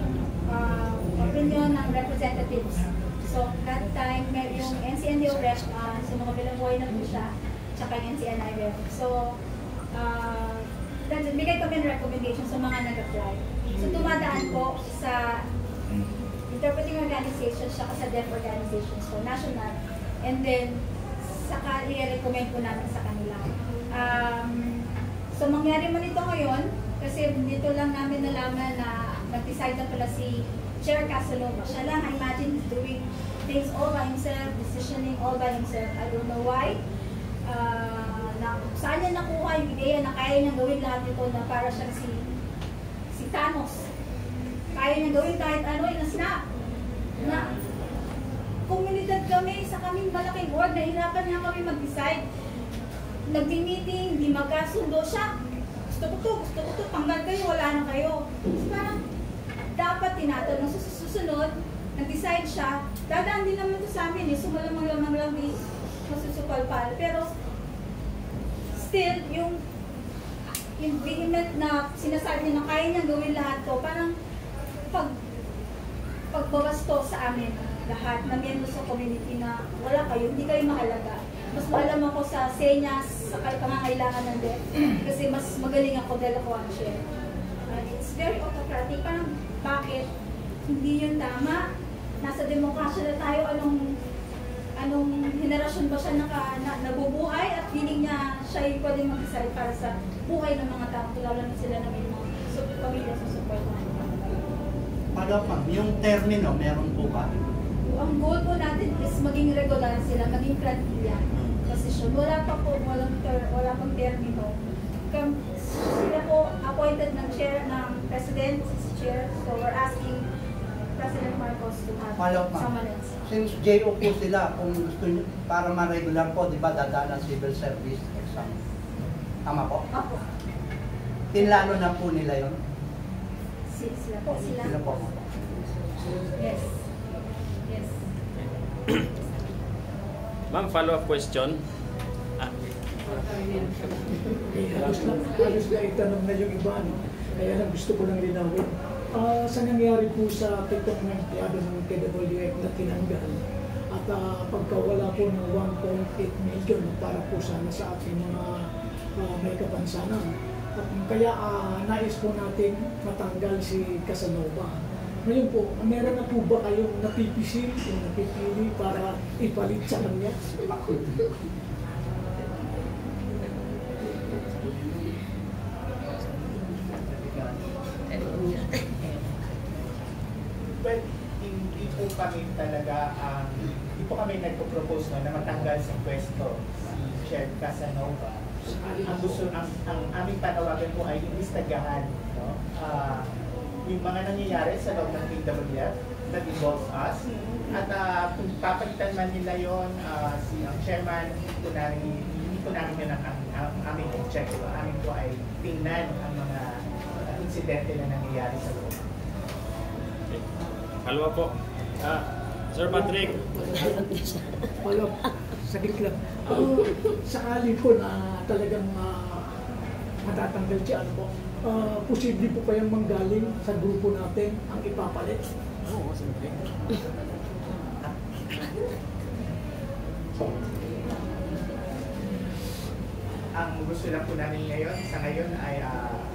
opinion ng representatives. So that time, yung NCNDO rep, so makabilang buhay na po siya, tsaka yung NCNI rep. So, bigay kami ng recommendation sa mga nag-apply. So dumadaan po sa interpreting organizations, tsaka sa deaf organizations, so national. And then, saka i-recommend po namin sa kanila. So mangyari man ito ngayon, kasi dito lang namin nalaman na nag-decide na pala si Chair Casanova. Siya lang, I imagine he's doing things all by himself, decisioning all by himself. I don't know why. Saan niya nakuha yung ideya na kaya niyang gawin lahat ito na para siyang si Thanos. Kaya niyang gawin kahit ano, snap. Na komunidad kami sa kaming malaking board, nahirapan nga kami mag-decide. Nag-meeting, hindi magkasundo siya. Gusto ko to, tanggal kayo, wala na kayo. So parang dapat tinatanong sa susunod, nag-decide siya, dadaan din naman to sa amin, sumalamang-lamang lang di masusupal-pal. Pero still, yung vehement na sinasabi na kaya niyang gawin lahat to, parang pagbabasto sa amin lahat na miyembro sa community na wala kayo, hindi kayo mahalaga. Mas maalam ako sa senyas, sa pangangailangan ng death, kasi mas magaling ako dahil ako ang chair. It's very autocratic. Parang bakit hindi yun tama? Nasa demokrasya na tayo, anong henerasyon ba siya nabubuhay at feeling niya siya yung pwedeng mag-decide para sa buhay ng mga tao, tulad na sila na may mga pamilya sa support. Ma'am, yung termino, meron po ba? Ang goal po natin is maging regular sila, maging plantilla. Posisyon. Wala pang termino. Sila po appointed ng chair, ng president, si chair. So we're asking President Marcos to have someone else. Since JO po sila, kung gusto nyo, para ma-regular po, di ba, dadaan ng civil service exam. Tama po? Opo. Tinlano na po nila yun? Sila po. Sila po. Yes. Ma'am, follow-up question. Halos na itanong na yung iba, no? Kaya lang gusto ko lang linawin. Sa nangyari po sa pitong empleyado ng KWF na tinanggal at pagkawala po ng 1.8 million para po sana sa ating mga may kapansanan. At kaya nais po natin matanggal si Casanova. Ngayon po, meron na po ba kayong napipisil o napipili para ipalit sa kanya? Well, hindi po kami talaga, hindi po kami nagpo-propose na matanggal sa pwesto si Chair Casanova. Ang aming panawagan po ay imbestagahan, no? Yung mga nangyayari sa loob ng KWF that involves us. At kung papalitan man nila yon, ang chairman, hindi po namin yun ang aming objective. Ang amin po ay tingnan ang mga insidente na nangyayari sa loob. Okay. Halwa po. Sir Patrick. Follow, saglit lang. Sakali po na talagang matatanggal siya, ano po, posible po kayang manggaling sa grupo natin ang ipapalit? Oo, simple. Ang gusto lang po namin sa ngayon ay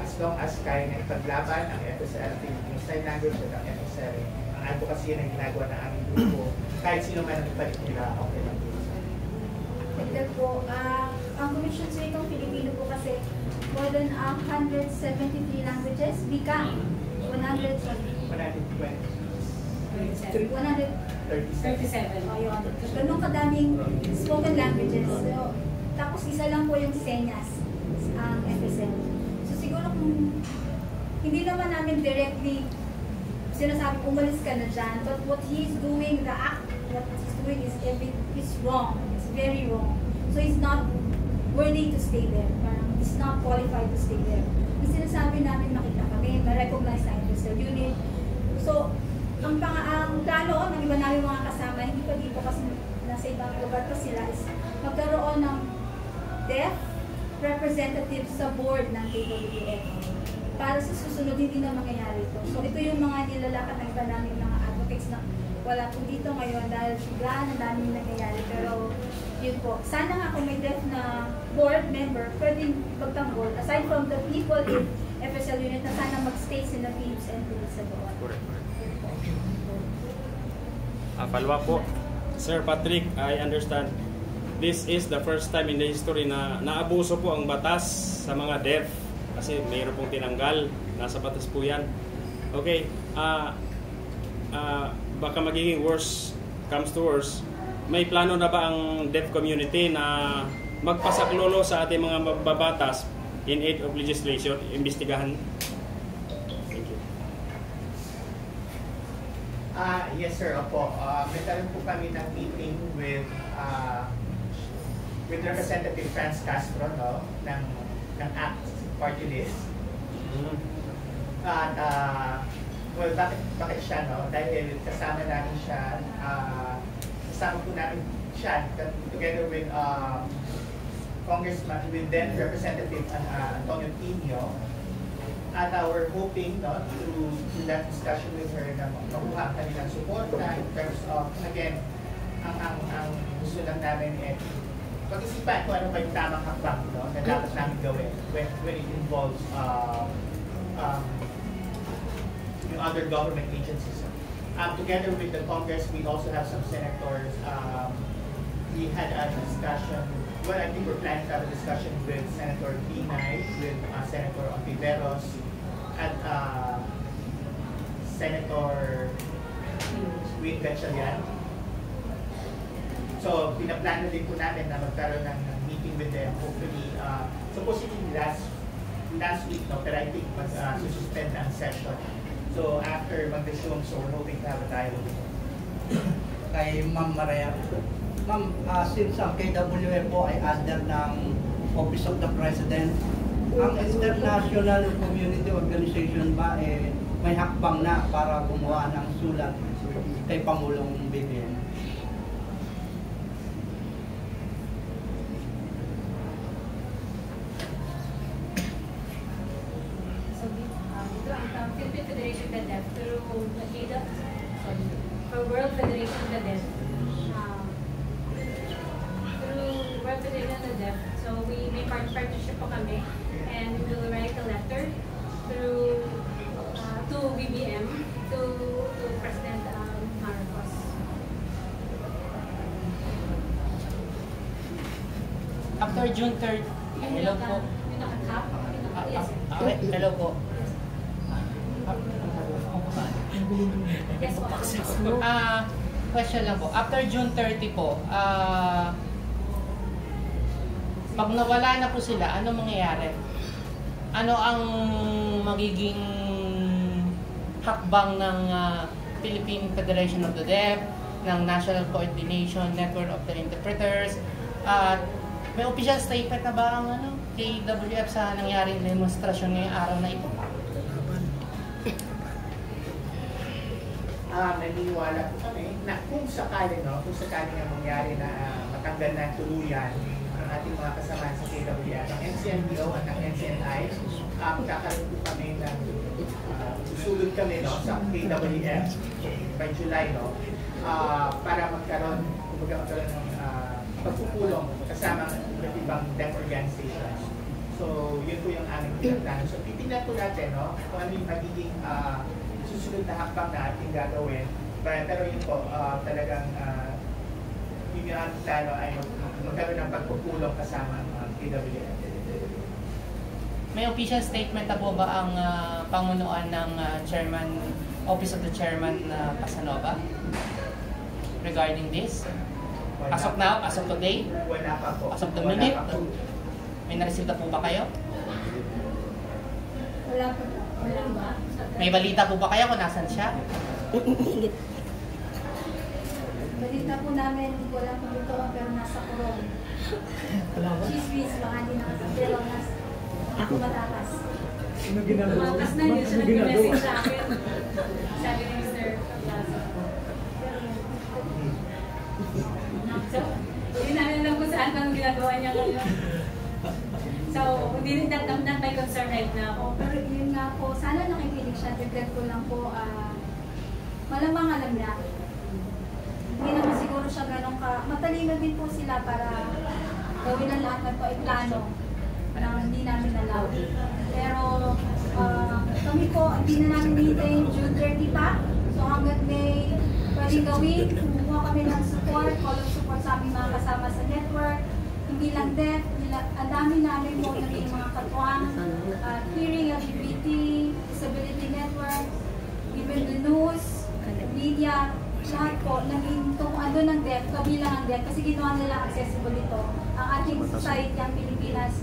as long as kaya nga ipaglaban ang FSL Philippine Sign Language at ang FSL, ang advocacy na ginagawa ng aming grupo, kahit sino man ang ipalit nila, okay lang po. Dagdag po, ang Commission sa itong Filipino po kasi more than 173 languages, bika 37. Ayun. Ganun kadaming spoken languages. So, tapos isa lang po yung senyas ang FSL. So siguro kung hindi naman namin directly sinasabi umalis ka na dyan, but what he's doing, the act, what he's doing is wrong. It's very wrong. So he's not worthy to stay there. Parang he's not qualified to stay there. Ang sinasabi namin, makita kami, ma-recognize na FSL unit. So, ang plano ng iba namin mga kasama, hindi pa dito kasi nasa ibang lugar pa sila, is magkaroon ng deaf representative sa board ng KWF. Para sa susunod, hindi na mangyayari ito. So, ito yung mga nilalakad ng iba namin mga advocates na wala po dito ngayon dahil biglaan ang daming nangyayari. Pero, yun po. Sana nga kung may deaf na board member, pwedeng pagtanggol. Aside from the people in FSL unit na sana mag-stay sila Philips and Philips sa board. Correct. Palwa po. Sir Patrick, I understand this is the first time in the history na naabuso po ang batas sa mga deaf kasi mayroon pong tinanggal. Nasa batas po yan. Okay. baka magiging worse comes to worse, may plano na ba ang deaf community na magpasaklolo sa ating mga mababatas in aid of legislation, imbestigahan? Thank you. Yes sir, opo. Nagkaroon po kami ng meeting with Representative Franz Castro, no, ng ACT Party List. At well, bakit siya, no? Dahil kasama namin siya, kasama po namin siya together with Congressman, with then Representative Antonio Pino. At we're hoping, no, through that discussion with her na makuha kami ng suporta in terms of, again, ang gusto lang namin pag-isipan kung ano ba yung tamang hakbang, no, na dapat namin gawin when it involves yung other government agencies. Together with the Congress, we also have some senators. We had a discussion, well, I think we're planning to have a discussion with Senator Binay, with Senator Ontiveros, at Senator Win Gatchalian. So, pinaplano din po namin na magkaroon ng meeting with them, hopefully, supposedly last week, no, pero I think mag-suspend ang session. So, after mag-resume, so we're hoping to have a dialogue with them. Kay Ma'am Maria. Ma'am, since ang KWF po ay under ng Office of the President, ang International Community Organization ba may hakbang na para gumawa ng sulat kay Pangulong BBM? So, ang Philippine Federation of the Deaf through World Federation of the Deaf, World Federation of the Deaf. So we may partnership po kami, and we will write a letter through to BBM, to President Marcos. After June 3rd, hello po. Yung naka-cap? Yes. Okay, hello po. Yes po. Question lang po. After June 30 po, pag nawala na po sila, ano mangyayari? Ano ang magiging hakbang ng Philippine Federation of the Deaf, ng National Coordination Network of the Interpreters, at may official statement na ba ang KWF sa nangyaring demonstrasyon ngayong araw na ito? Naniniwala po kami na kung sakali na mangyari na matanggal na tuluyan ang ating mga kasamahan sa KWF, ang NCNBO at ang NCNI, kakaroon po kami ng susulod kami, no, sa KWF by July, no, para magkaroon ng pagpupulong kasama ng iba't ibang deaf organizations. So, yun po yung aming pinagplano. So, titignan po natin, no, kung ano yung magiging susunod na hakbang na ating gagawin. Pero yun po, talagang yung aming plano ay magkaroon ng pagpupulong kasama ang KWF. May official statement na po ba ang pamunuan ng Office of the Chairman Casanova regarding this? As of now, as of today? Wala pa po. As of the minute? May nareceive na po ba kayo? Wala po. Wala ba? May balita po ba kayo kung nasan siya? Balita po namin, wala po dito pero nasa kurong. Chismis, baka hindi nakasabi, pero ako matakas. Ano ginagawa? Tumakas na, hindi siya nag-message sa akin. Sabi ni Mr. Plaza. So, hindi namin alam kung saan ang ginagawa niya ngayon. So, hindi not my concern right now. Pero yun nga po, sana nakikinig siya. Regret ko lang po, malamang alam niya. Hindi naman siguro siya ganun matalino din po sila para gawin ang lahat ng plano na hindi namin alam. Pero kami po, hindi na namin hintayin June 30 pa. So hanggat may pwedeng gawin, kumuha kami ng support, call of support sa aming mga kasama sa network. Hindi lang deaf, ang dami namin po naging mga katuwang, hearing, LGBT, disability network, even the news, media, yan kasi ginawa nila accessible ito. Ang ating society, ang Pilipinas,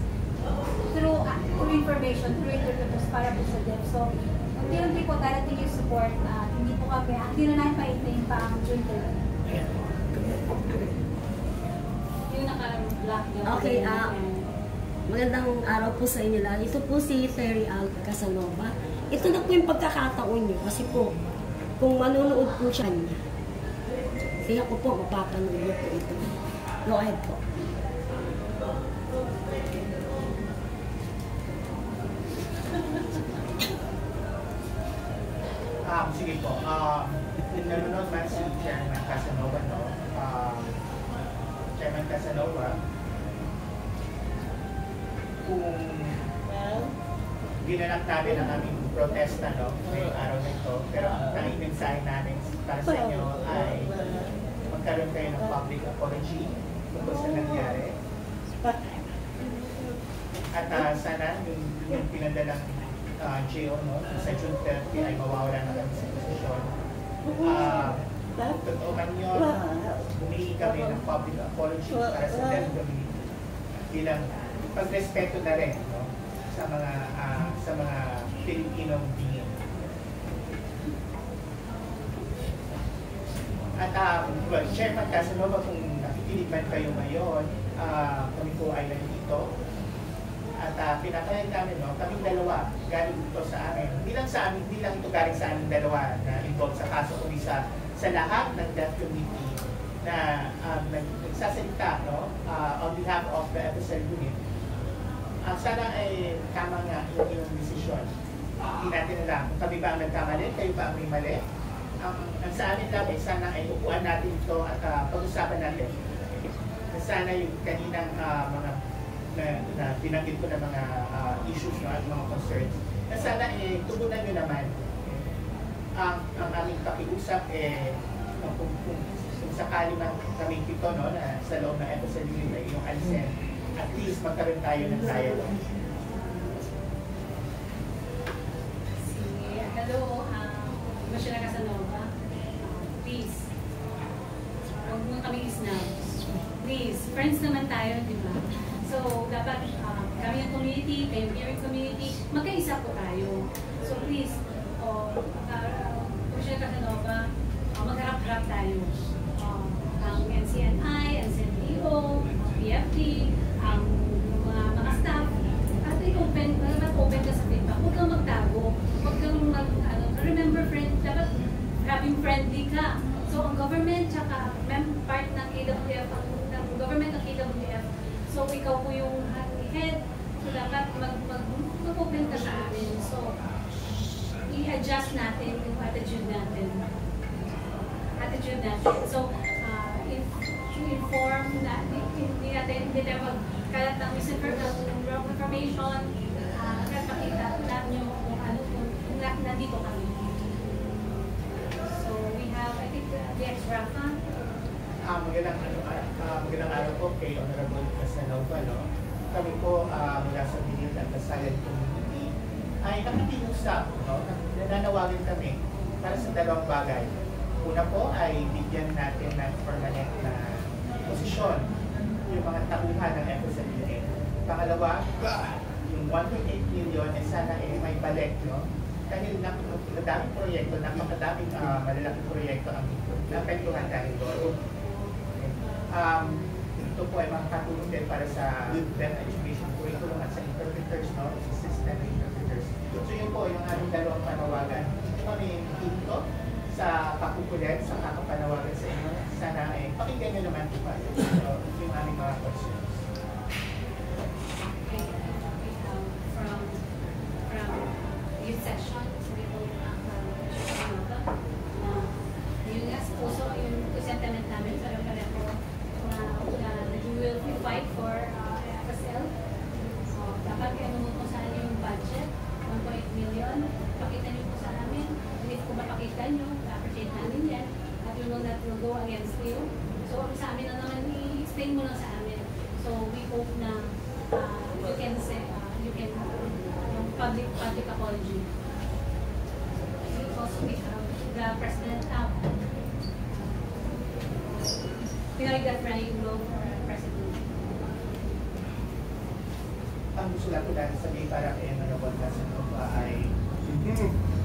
through information, through interpreters para po sa deaf. So, unti-unti po darating yung support na hindi po kami, hindi na natin pa-maintain pa ang June 30. Yung naka-black na. Okay, magandang araw po sa inyo lahat. Ito po si Terry Al Casanova. Ito na po yung pagkakataon nyo kasi po, kung manonood po siya niya, kaya ko po mapapanood niyo po ito. Go ahead po. Sige po. Nanonood man si Chairman Casanova, no? Chairman Casanova, kung ginanap namin ang aming protesta, no? Ngayong araw na ito, pero ang tanging mensahe namin para sa inyo ay magkaroon kayo ng public apology tungkol sa nangyari. At sana yung pinadalang GO, no, sa June 30 ay mawawala na kami sa posisyon. Totoo man yun, humingi kami ng public apology para sa deaf community bilang pagrespeto na rin, no, sa mga Filipinong being. At Chairman Casanova, kung nakikinig man kayo ngayon, kami po ay nandito. At pinapayag namin, no, kaming dalawa, galing ito sa amin. Hindi lang ito galing sa aming dalawa na involved sa kaso, kundi sa lahat ng deaf community na nagsasalita, no, on behalf of the FSL unit. Sana ay tama nga yung desisyon. Hindi natin alam kung kami ba ang nagkamali, kayo ba ang may mali. Ang sa amin lang ay sana ay upuan natin ito at pag-usapan natin. Sana yung kaninang mga na binanggit ko na mga issues, no, at mga concerns, na sana tugunan nyo naman ang aming pakiusap, kung sakali man kaming pito, no, na sa loob ng FSL unit ay yung alisin, at least magkaroon tayo ng dialogue. Hello, Commissioner Casanova. Please, huwag mo kami isnaw. Please, friends naman tayo, di ba? So, dapat kami yung community, kayo hearing community, magkaisa po tayo. So, please, Commissioner Casanova, magharap-harap tayo. Ang NCNI, NCNDO, PFD, ang mga staff, at open ka sa feedback. Huwag kang magtago. Huwag kang remember, dapat having friendly ka. So, ang government, tsaka part ng KWF, ang government ng KWF, so ikaw po yung head, so dapat mag-open ka sa amin. So, i-adjust natin yung attitude natin. So, inform na, hindi tayo magkalat ng wrong information, at makita natin kung ano, kung nandito kami. So, we have, I think, the extra fund. Magandang araw po kay Honorable Casanova, no? Kami po mula sa Binil at Silent Community ay nakikiusap, no? Nananawagan kami para sa dalawang bagay. Una po ay bigyan natin ng permanent na posisyon yung mga tauhan ng FSL unit. Pangalawa, yung 1.8 million ay sana may balik, no? Dahil napakadaming proyekto, napakadaming malalaking proyekto ang naapektuhan dahil doon. Ito po ay makakatulong din para sa deaf education curriculum at sa interpreters, no? Sa system ng interpreters. So yun po yung aming dalawang panawagan. Ito kami dito sa pakukulit, sa kakapanawagan sa inyo. Sana ay pakinggan nyo naman po yung aming mga questions. From youth section, sabi po yung puso, yung sentiment namin sa referendo na we will fight for FSL. Dapat ano mo po saan yung budget, 1.8 million. Pakita nyo po sa amin. If kung mapakita nyo, appreciate namin yan. At you know that will go against you. So sa amin na naman, i-explain mo lang sa amin. So we hope na you can say, public apology. Also, we have the President Pinoy Deaf Running Group President. Ang gusto lang ko lang sabihin para kay Honorable Casanova ay,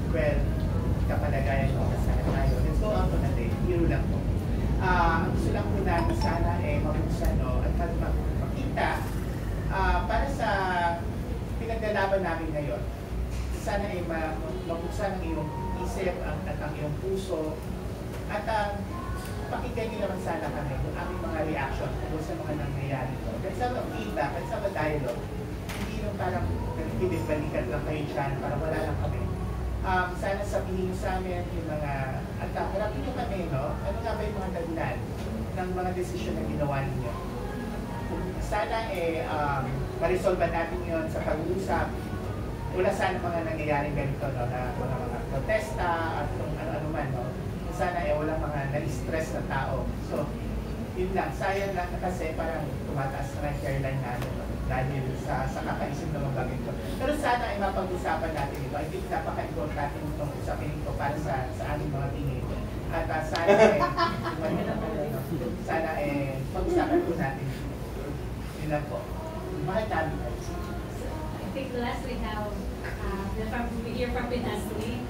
well, kapalagayan ko kasana tayo. Let's go on to the day. Hero lang po. Ang gusto lang po natin sana mabuksan at makita para sa pinaglalaban namin ngayon. Sana mabuksan ang iyong isip at ang iyong puso at pakinggan niyo naman sana kami kung aming mga reaction tungkol sa mga nangyayari ko. Let's have a feedback, let's have a dialogue. Hindi yung parang nagkibig-balikan lang kayo dyan para wala lang kami. Sana sabihin niyo sa amin yung mga, at harapin niyo kami, no? Ano nga ba yung mga dahilan ng mga desisyon na ginawa ninyo? Sana ma-resolve natin yun sa pag-uusap. Wala sana mga nangyayaring ganito, no? Na mga protesta at kung ano-ano man, no? Sana walang mga na-stress na tao. So, yun lang. Sayang lang kasi parang tumataas na hairline natin, no? Dahil sa kakaisip ng mga bagay ko. Pero sana ay mapag-usapan natin ito. I think napaka-importante itong usapin ito para sa aming mga tingin. At sana pag-usapan po natin. Yun lang po. Mahal namin. I think last we have we hear from Pinasli.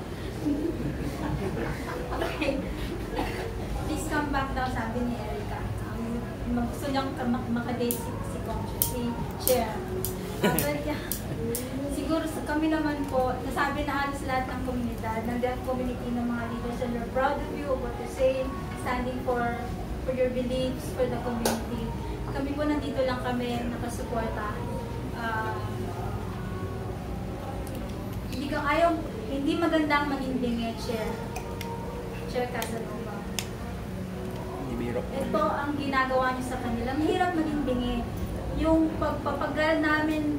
Okay. Please come back daw, sabi ni Erica. Gusto niyang makadate si Chair. Siguro kami naman po, nasabi na halos lahat ng komunidad, ng deaf community, ng mga leaders, and we're proud of you of what you're saying, standing for your beliefs, for the community. Kami po nandito lang kami, nakasuporta. Hindi magandang maging bingi, Chair Casanova. Ito ang ginagawa niyo sa kanila. Mahirap maging bingi. Yung pagpapagal namin,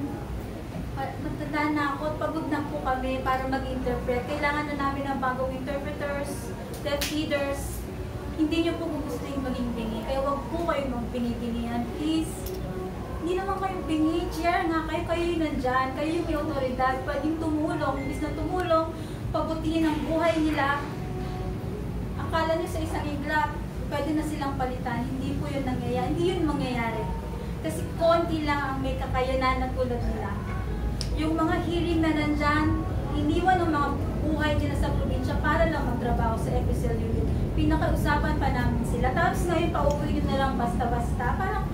matanda na ako, pagod na po kami para mag-interpret. Kailangan na namin ng bagong interpreters, deaf leaders. Hindi niyo po gusto yung maging bingi. Kaya wag po kayong magbingi-bingihan. Please. Hindi naman kayong bingi, Chair nga. Kayo yung nandyan. Kayo yung may otoridad. Pwedeng tumulong. Imbis na tumulong, pabutihin ang buhay nila. Akala niyo sa isang iglap, pwede na silang palitan. Hindi po yun nangyayari. Hindi yun mangyayari. Kasi konti lang ang may kakayanan na tulad nila. Yung mga hearing na nandyan, iniwan ng mga buhay nila sa probinsya para lang magtrabaho sa FSLU. Pinakausapan pa namin sila. Tapos ngayon, pauwi nyo na lang basta-basta. Parang,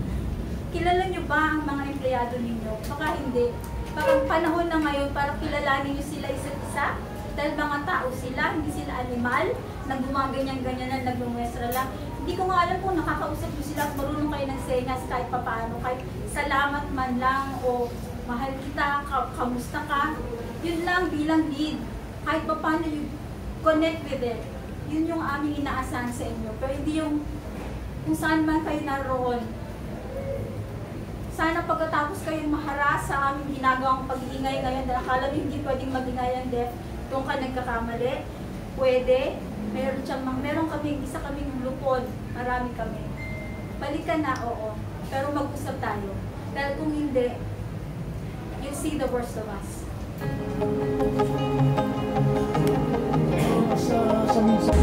kilala nyo ba ang mga empleyado ninyo? Baka hindi. Parang panahon na ngayon para kilalanin nyo sila isa't isa. Dahil mga tao sila, hindi sila animal, na gumaganyan-ganyan na nagmumwestra lang. Hindi ko nga alam kung nakakausap nyo sila at marunong kayo ng senyas kahit papaano. Kahit salamat man lang o mahal kita, kamusta ka. Yun lang bilang lead. Kahit papaano you connect with it. Yun yung aming inaasahan sa inyo. Pero hindi yung kung saan man kayo naroon. Sana pagkatapos kayong maharas sa aming ginagawang pag-iingay ngayon dahil akala nyo hindi pwedeng mag-ingay ang deaf, kung ka nagkakamali, pwede. Meron kaming, isa kaming lupon, marami kami. Balikan na, oo. Pero mag-usap tayo. Dahil kung hindi, you'll see the worst of us. Sa minsan.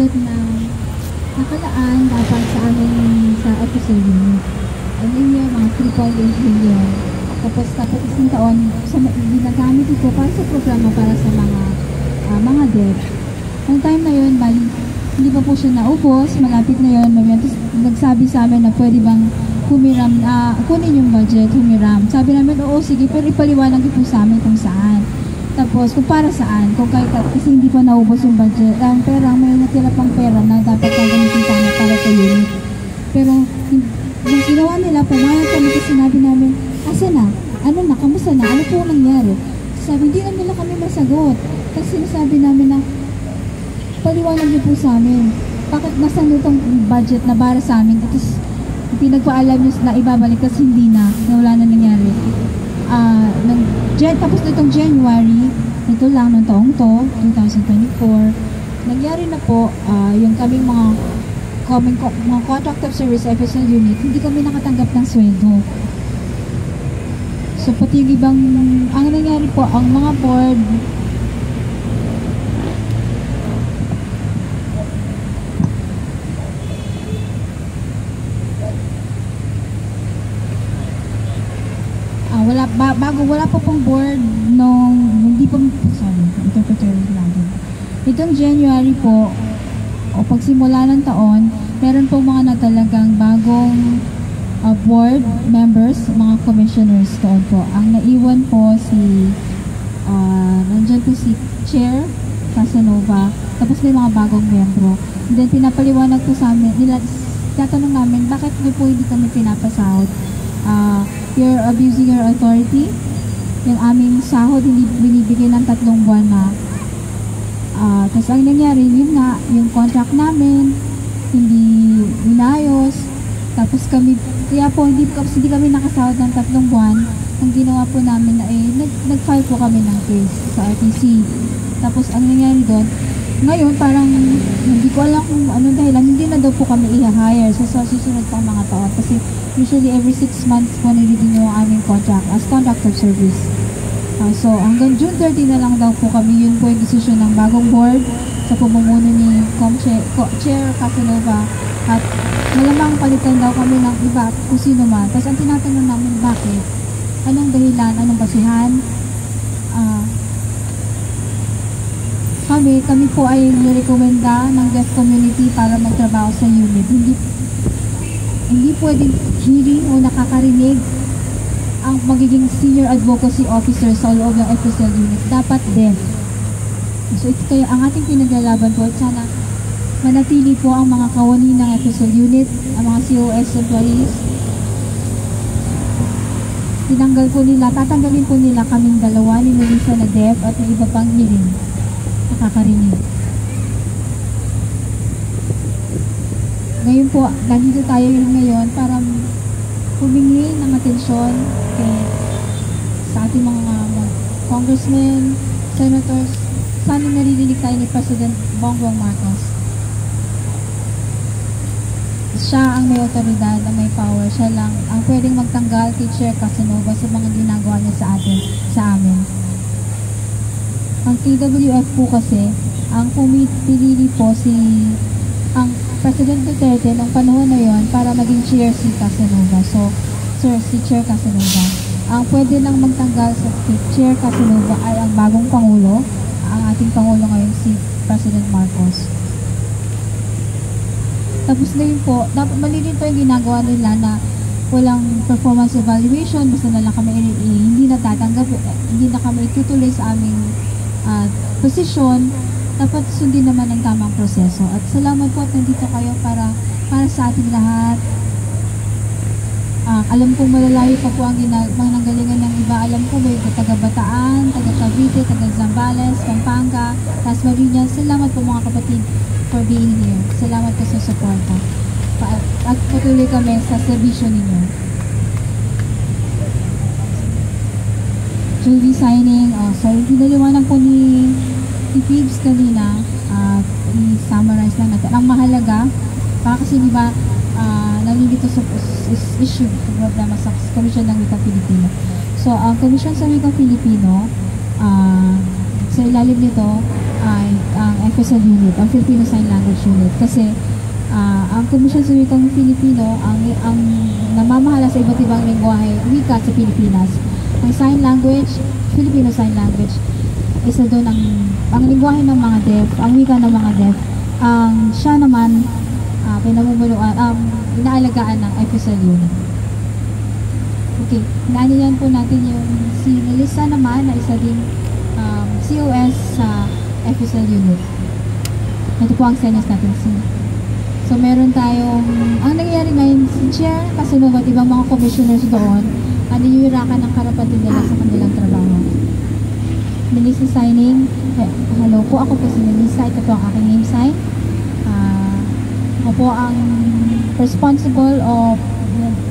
budget na nakalaan dapat sa amin sa episode unit. And in year, mga 3.8 million. Tapos isang taon, ginagamit ito para sa programa para sa mga debt. Ang time na yun, bali, hindi pa po siya naubos, malapit na yun. Tapos nagsabi sa amin na pwede bang humiram, kunin yung budget, humiram. Sabi namin, oo, sige, pero ipaliwanag po sa amin kung saan. Tapos, kung para saan, kung kahit kasi hindi pa naubos yung budget, ang pera, may natira pang pera na dapat gagamitin sana para sa unit. Pero, yung ginawa nila, pumayag kami kasi sinabi namin, asa na? Ano na? Kamusta na? Ano po nangyari? Sabi, hindi na nila kami masagot. Kasi sinasabi namin na, paliwanag niyo po sa amin. Bakit nasan itong budget na para sa amin? Tapos, pinagpaalam niyo na ibabalik kasi hindi na wala na nangyari. Tapos nitong January, ito lang nung taong to, 2024, nangyari na po yung kaming mga contract of service FSL unit, hindi kami nakatanggap ng sweldo. So pati yung ibang, ang nangyari po, ang mga board, wala pa pong board nung hindi pa, sorry, interpreter lang. Itong January po, o pagsimula ng taon, meron pong mga natalagang bagong board members, mga commissioners doon po. Ang naiwan po nandyan po si Chair Casanova, tapos may mga bagong membro. And then pinapaliwanag po sa amin, tatanong namin, bakit niyo po hindi kami pinapasahod? You're abusing your authority. Yung aming sahod, hindi binibigay ng 3 buwan na. Tapos ang nangyari, yun nga, yung contract namin, hindi inayos. Tapos kami, kaya po, hindi kami nakasahod ng 3 buwan. Ang ginawa po namin na nag-file po kami ng case sa RTC. Tapos ang nangyari doon, ngayon parang hindi ko alam kung anong dahilan, hindi na daw po kami i-hire sa susunod pang mga taon. Kasi usually every 6 months po nire-renew ang aming contract as contract of service. So hanggang June 30 na lang daw po kami, yun po yung decision ng bagong board sa pamumuno ni Chair Casanova. At malamang palitan daw kami ng iba kung sino man. Tapos ang tinatanong namin, bakit? Anong dahilan? Anong basihan? Kami po ay nirekomenda ng deaf community para magtrabaho sa unit. Hindi pwedeng hearing o nakakarinig ang magiging senior advocacy officer sa loob ng FSL unit. Dapat deaf. So ito kaya ang ating pinaglalaban po, sana manatili po ang mga kawani ng FSL unit, ang mga COS employees. Tatanggalin po nila kaming dalawa ni Melissa na deaf at may iba pang hearing. Nakakarinig. Ngayon po, nandito tayo ngayon para humingi ng atensyon sa ating mga congressmen, senators. Sana naririnig tayo ni President Bongbong Marcos. Siya ang may otoridad, ang may power. Siya lang ang pwedeng magtanggal kay Chair Casanova sa mga ginagawa niya sa amin. Ang KWF po kasi, ang pumipili po ang President Duterte ng panahon na yon para maging chair si Casanova. So, si Chair Casanova. Ang pwede lang magtanggal sa Chair Casanova ay ang bagong Pangulo, ang ating Pangulo ngayon si President Marcos. Tapos na yun po, dapat mali din po yung ginagawa nila na walang performance evaluation, basta na lang kami hindi natatanggap, hindi na kami itutuloy sa aming posisyon. Dapat sundin naman ang tamang proseso. At salamat po at nandito kayo para sa ating lahat. Alam kong malalayo pa po ang nanggalingan ng iba. Alam ko may taga-Bataan, taga-Cavite, taga-Zambales, Pampanga, Tasmariñas. Salamat po mga kapatid for being here. Salamat po sa suporta. At patuloy kami sa serbisyo ninyo. We'll be signing. So, pinaliwanag po ni Pibs kanina. I-summarize lang natin. Ang mahalaga, kasi di ba, nalilito sa issue problema sa Commission ng Wikang Pilipino. So, ang Commission sa Wikang Pilipino, sa ilalim nito ay ang FSL unit, ang Filipino Sign Language Unit. Kasi ang Komisyon sa Wikang Filipino ang namamahala sa iba't ibang lengguwahe, wika sa Pilipinas. Ang sign language, Filipino Sign Language, isa doon ang lengguwahe ng mga deaf, ang wika ng mga deaf. Siya naman pinamumunuan, inaalagaan ng FSL unit. Okay, naaniyan po natin yung si Melissa naman na isa din COS sa FSL unit. Ito po ang senyas natin. So meron tayong, ang nangyayari ngayon, si Chair Casanova at ibang mga commissioners doon, naniyurakan ng karapatan nila sa kanilang trabaho. Melissa signing, hello po, ako po si Melissa, ito po ang aking name sign. Ako po ang responsible of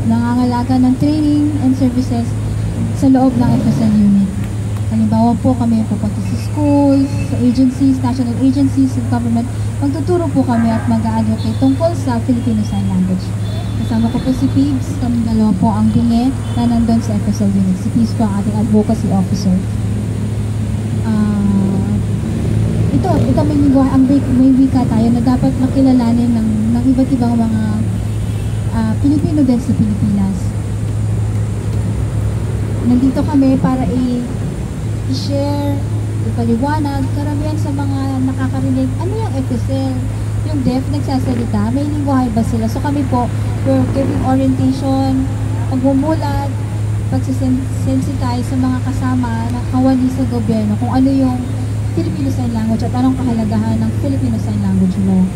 nangangalaga ng training and services sa loob ng FSL unit. Halimbawa po kami pupunta sa schools, sa agencies, national agencies, and government. Magtuturo po kami at mag-advocate tungkol sa Filipino Sign Language. Kasama ko po si Pibs, kami dalawa po ang bingi na nandun sa FSL unit. Si Pibs po ang ating advocacy officer. Ito may wika tayo na dapat makilalanin ng iba't ibang mga Pilipino din sa Pilipinas. Nandito kami para i-share, ipaliwanag, karamihan sa mga nakakarinig, ano yung FSL? Yung deaf nagsasalita, may lingwahe ba sila? So kami po, we're giving orientation, pagmumulat, pagsisensitize sa mga kasama na kawali sa gobyerno kung ano yung Filipino Sign Language at anong kahalagahan ng Filipino Sign Language law.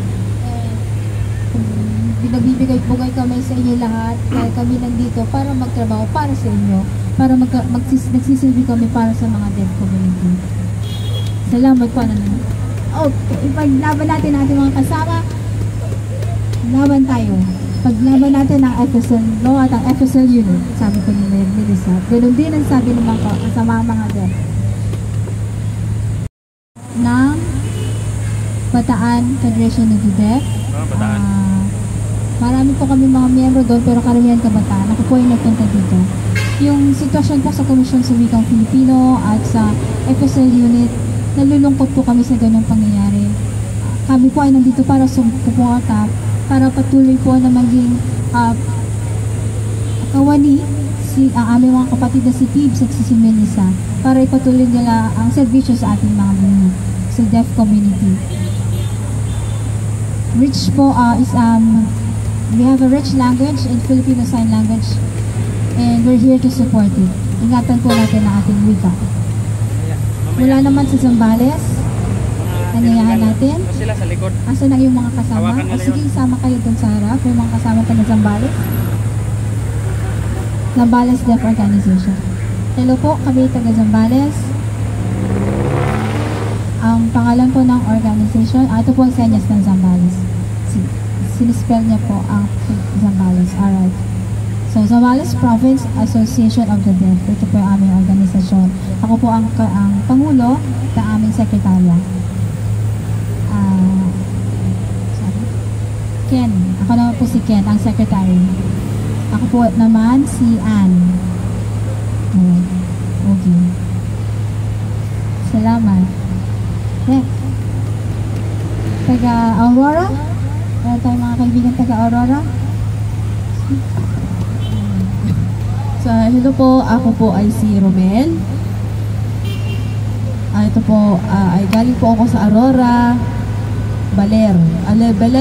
Binagbibigay-bugay kami sa inyo lahat dahil kami nandito para magtrabaho para sa inyo, para nagsisilbi kami para sa mga deaf community. Salamat po na naman. Ipaglaban natin ang ating mga kasama. Laban tayo. Paglaban natin ang FSL law at ang FSL unit, sabi ko ni Melissa. Ganun din ang sabi ng mga kasama mga deaf. Ng Bataan Federation of the Deaf. Marami po kami mga miyembro doon pero karamihan kabataan. Ako po ay nagpunta dito. Yung sitwasyon po sa Komisyon sa Wikang Filipino at sa FSL unit, nalulungkot po kami sa ganung pangyayari. Kami po ay nandito para sumuporta, para patuloy po na maging kawani ang aming mga kapatid na si Pibs at si Melissa para ipatuloy nila ang servisyo sa ating mga sa deaf community. Rich po we have a rich language in Filipino Sign Language and we're here to support it. Ingatan po natin ang ating wika. Mula naman sa Zambales, nanyayahan natin. Sila sa likod. Asa na yung mga kasama? Sige, isama kayo dun sa harap. Yung mga kasama pa na Zambales. Zambales Deaf Organization. Hello po, kami taga Zambales. Ang pangalan po ng organization, ito po ang senyas ng Zambales. Sinispell niya po ang Zambales. Alright. So, Zambales Province Association of the Deaf. Ito po yung aming organisasyon. Ako po ang pangulo ng aming sekretarya. Ken. Ako naman po si Ken, ang secretary. Ako po naman si Anne. Okay. Salamat. Taga Aurora? Meron tayong mga kaibigan taga Aurora? So, hello po. Ako po ay si Romel. Ito po, ay galing po ako sa Aurora, Baler,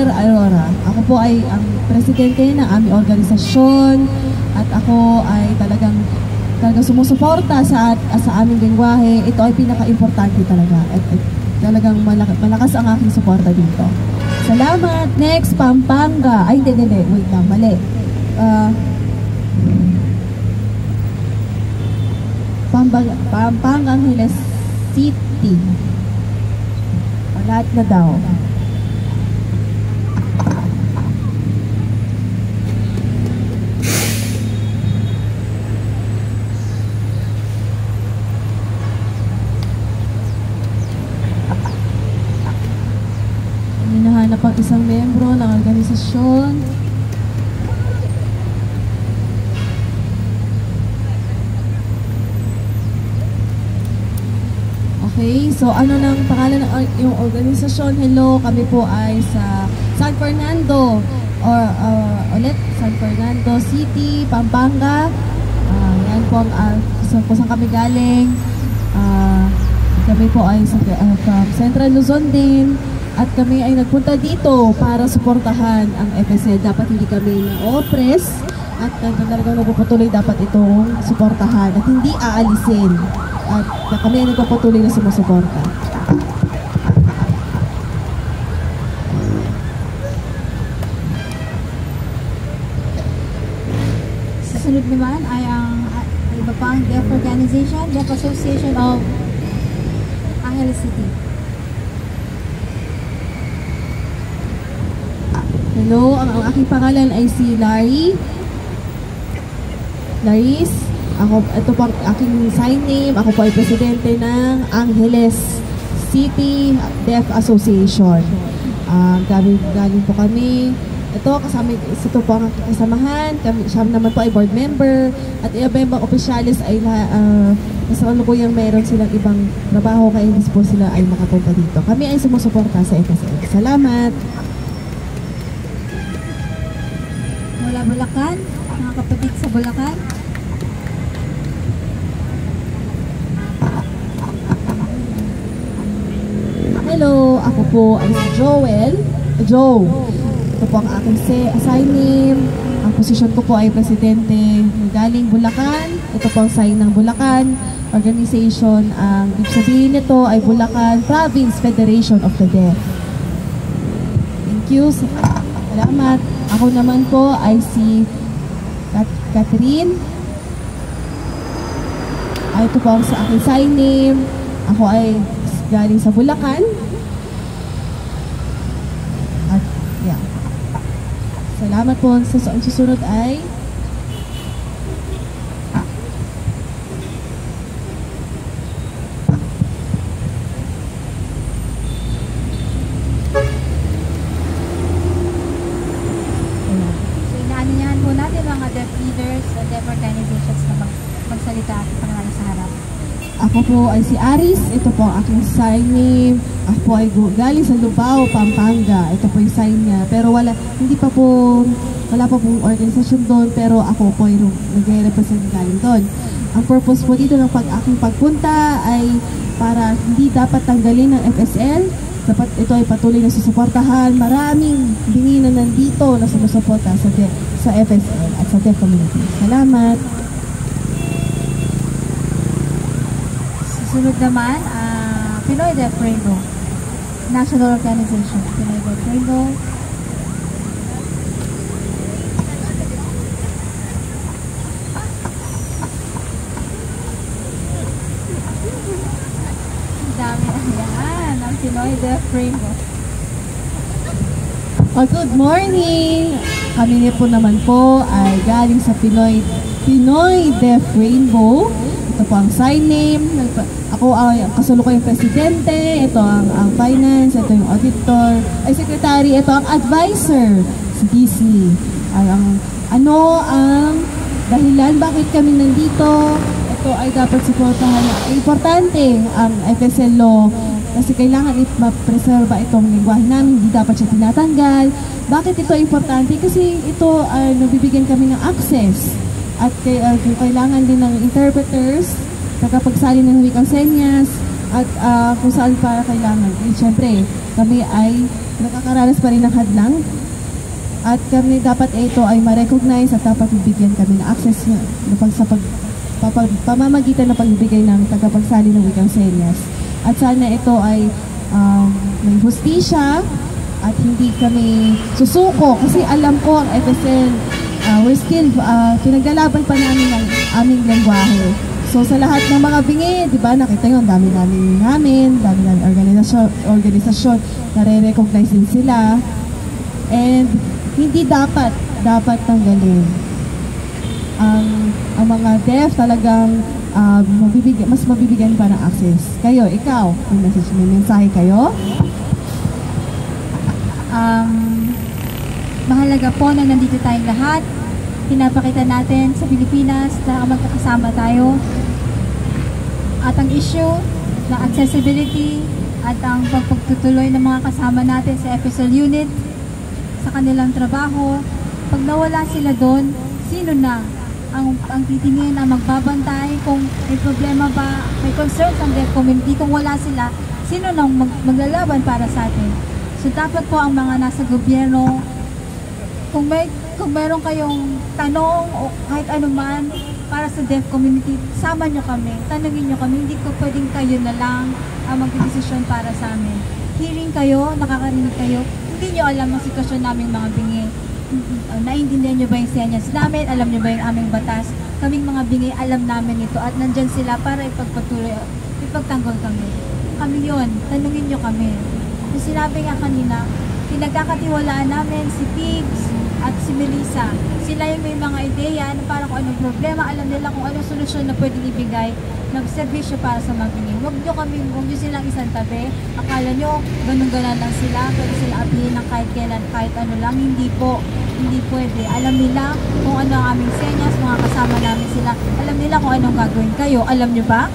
Aurora. Ako po ay ang presidente ng aming organisasyon at ako ay talagang sumusuporta sa aming lengguwahe. Ito ay pinaka-importante talaga. At talagang malakas ang aking suporta dito. Salamat! Next, Pampanga. Ay, hindi. Wait lang, mali. Pampanga, Angeles City. Lahat na daw. Hinahanap ang isang membro ng organisasyon. Okay, so ano nang pangalan ng yung organisasyon? Hello, kami po ay sa San Fernando ulit, San Fernando City, Pampanga. Yan po ang kung saan kami galing. Kami po ay from Central Luzon din. At kami ay nagpunta dito para suportahan ang FSL. Dapat hindi kami na-oppress at talagang nagpapatuloy dapat itong suportahan at hindi aalisin. At kami ay nagpapatuloy na sumusuporta. Susunod naman ay ang iba pang Deaf Organization, Deaf Association of Angeles City. Hello, ang aking pangalan ay si Laris. Ito po ang aking sign name. Ako po ay presidente ng Angeles City Deaf Association. Galing po kami. Ito po ang kasamahan. Siya naman po ay board member. At iba-ibang opisyalis ay nasa kalukuyang meron silang ibang trabaho kaya hindi po sila ay makapunta dito. Kami ay sumusuporta sa FSL. Salamat! Mula Bulacan, mga kapatid sa Bulacan. Hello, ako po ay si Joe. Ito po ang aking sign name. Ang posisyon ko po ay presidente galing Bulacan. Ito po ang sign ng Bulacan Organization. Ang ibig sabihin nito ay Bulacan Province Federation of the Deaf. Thank you. Salamat. Ako naman po ay si Catherine. Ito po ang sa aking sign name. Ako ay galing sa Bulacan. At yeah. Salamat po. Ang susunod ay Inaanyahan po natin mga deaf leaders at deaf organizations na magsalita at pangalan sa harap. ako po ay si Aris. Ito po ang aking sign name. Ako po ay galing sa Lubao, Pampanga. Ito po yung sign niya. Pero wala pa pong organisasyon doon. Pero ako po ay nag-represent galing doon. Ang purpose po dito ng aking pagpunta ay para hindi dapat tanggalin ng FSL. Dapat ito ay patuloy na susuportahan. Maraming bingi na nandito na sumusuporta sa FSL at sa deaf community. Salamat! Susunod naman, Pinoy Deaf Rainbow, National Organization, Pinoy Deaf Rainbow. Ang dami na yan, ang Pinoy Deaf Rainbow. Good morning! Kami po naman po ay galing sa Pinoy Deaf Rainbow. Ito po ang sign name. Ako ay kasalukuyang presidente. Ito ang finance. Ito yung auditor. Ay secretary. Ito ang advisor. Si DC. Ano ang dahilan bakit kami nandito? Ito ay dapat suportahan. Importante ang FSL law. Kasi kailangan ma-preserva itong lingwahe namin. Hindi dapat siya tinatanggal. Bakit ito importante? Kasi ito nabibigyan kami ng access. At kailangan din ng interpreters, tagapagsali ng wikang senyas, at kung saan para kailangan. Siyempre, kami ay nakakaranas pa rin ng hadlang. At kami dapat ito ay ma-recognize at dapat bibigyan kami ng access sa pamamagitan ng pagbibigay ng tagapagsali ng wikang senyas. At sana ito ay may hustisya at hindi kami susuko. Kasi alam ko ang FSL, we're still, pinaglalaban pa namin ang aming lengguwahe. So sa lahat ng mga bingi, di ba, nakita nyo, dami organisasyon, nare-recognize din sila. And hindi dapat tanggalin. Ang mga deaf talagang mas mabibigyan pa ng access. Kayo, ikaw, may mensahe kayo? Mahalaga po na nandito tayong lahat. Pinapakita natin sa Pilipinas na magkakasama tayo. At ang issue ng accessibility at ang pagpagtutuloy ng mga kasama natin sa FSL unit sa kanilang trabaho. Pag nawala sila doon, sino na ang titingin, ang magbabantay kung may problema ba, may concerns ang deaf community. Kung wala sila, sino nang maglalaban para sa atin? So dapat po ang mga nasa gobyerno, kung meron kayong tanong o kahit anuman para sa deaf community, sama nyo kami, tanungin nyo kami. Hindi ko pwedeng kayo na lang ang magdedesisyon para sa amin. Hearing kayo, nakakarinig kayo, hindi nyo alam ang sitwasyon naming mga bingi. Naiintindihan nyo ba yung senyas namin? Alam nyo ba yung aming batas? Kaming mga bingi, alam namin ito at nandyan sila para ipagpatuloy, ipagtanggol kami. Kami yun, tanungin nyo kami. Yung sinabi nga kanina, pinagkakatiwalaan namin si Pigs at si Melissa. Sila yung may mga ideya na para kung anong problema, alam nila kung anong solusyon na pwedeng ibigay ng serbisyo para sa mga bingi. Huwag nyo silang isang tabi. Akala nyo, ganun-ganan lang sila, pwede sila apihin ng kahit kailan, kahit ano lang. Hindi po, hindi pwede. Alam nila kung ano ang aming senyas, mga kasama namin sila. Alam nila kung anong gagawin kayo. Alam nyo ba?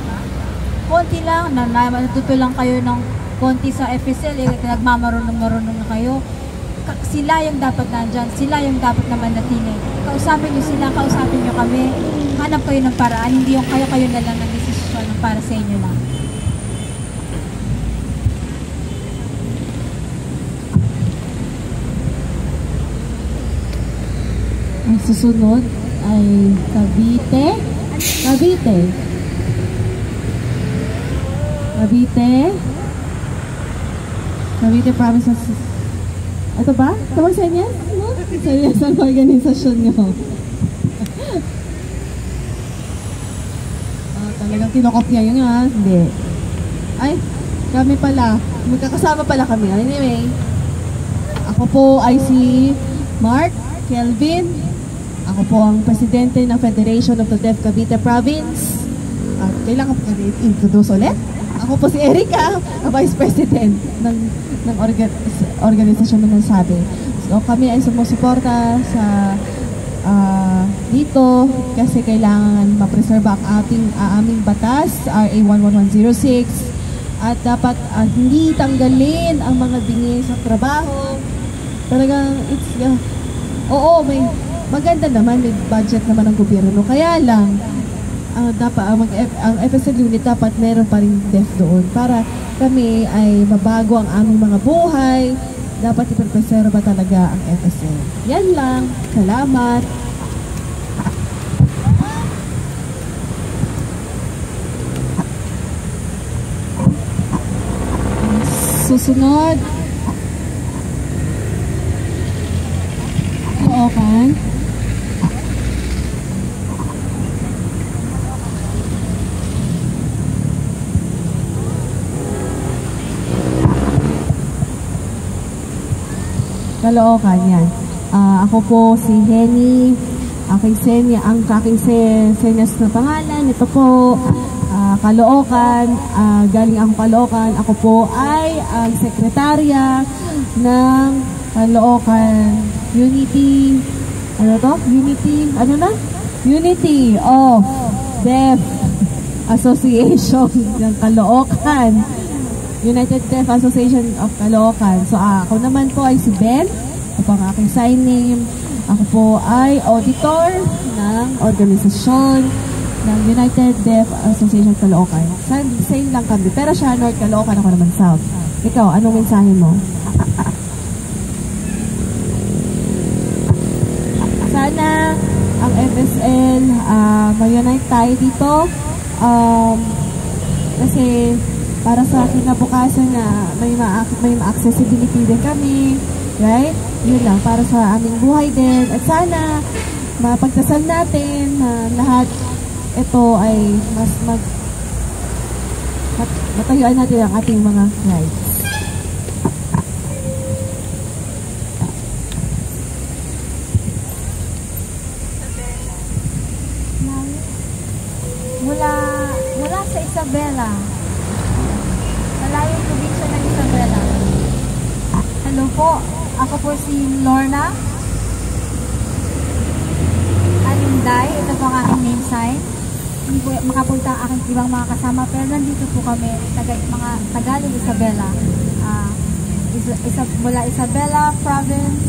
Konti lang, natuto lang kayo ng konti sa FSL, nagmamarunong-marunong na kayo. Sila yung dapat nandyan, sila yung dapat na manatili. Kausapin nyo sila, kausapin nyo kami. Hanap kayo ng paraan, hindi yung kayo na lang ng desisyon para sa inyo lang. Ang susunod ay Cavite. Cavite Province. Ito ba? Ito ba senyas? No? Senyas ang organisasyon nyo. Talagang kinokopya yun nga. Hindi. Ay, kami pala. Magkakasama pala kami. Anyway, ako po ay si Mark Kelvin. Ako po ang presidente ng Federation of the Deaf Cavite Province. At kailangan po i-introduce ulit. Ako po si Erica, ang Vice President ng organisasyon na nasabi. So kami ay sumusuporta sa dito kasi kailangan ma-preserve ang aming batas, RA 11106, at dapat hindi tanggalin ang mga bingi sa trabaho. Talagang oo, may maganda naman, may budget naman ng gobyerno. Kaya lang, dapat ang FSL unit dapat meron pa rin deaf doon para kami ay mabago ang aming mga buhay. Dapat ipreserba talaga ang FSL. Yan lang. Salamat. Susunod. Caloocan. Caloocan, yan. Ako po si Henny. Ang aking senyas na pangalan. Ito po, Caloocan. Galing ang Caloocan. Ako po ay ang sekretarya ng Caloocan Unity. Ano to? Unity. Ano na? Unity of Deaf Association ng Caloocan. United Deaf Association of Caloocan. So, ako naman po ay si Ben. Ito po ang aking sign name. Ako po ay auditor ng organisasyon ng United Deaf Association of Caloocan. Same lang kami. Pero siya North Caloocan, ako naman South. Ikaw, anong mensahe mo? Sana ang FSL ma-unite tayo dito. Kasi para sa kinabukasan na may accessibility din kami, right? Yun lang, para sa aming buhay din. At sana, mapagdasal natin na lahat ito ay matayuan natin ang ating mga rights. Mula sa Isabela. Malayong probinsya ng Isabela. Hello po, ako po si Lorna Alinday. Ito po ang aking name sign. hindi po makapunta ang aking ibang mga kasama, pero nandito po kami, mga Tagalog Isabela. Mula Isabela Province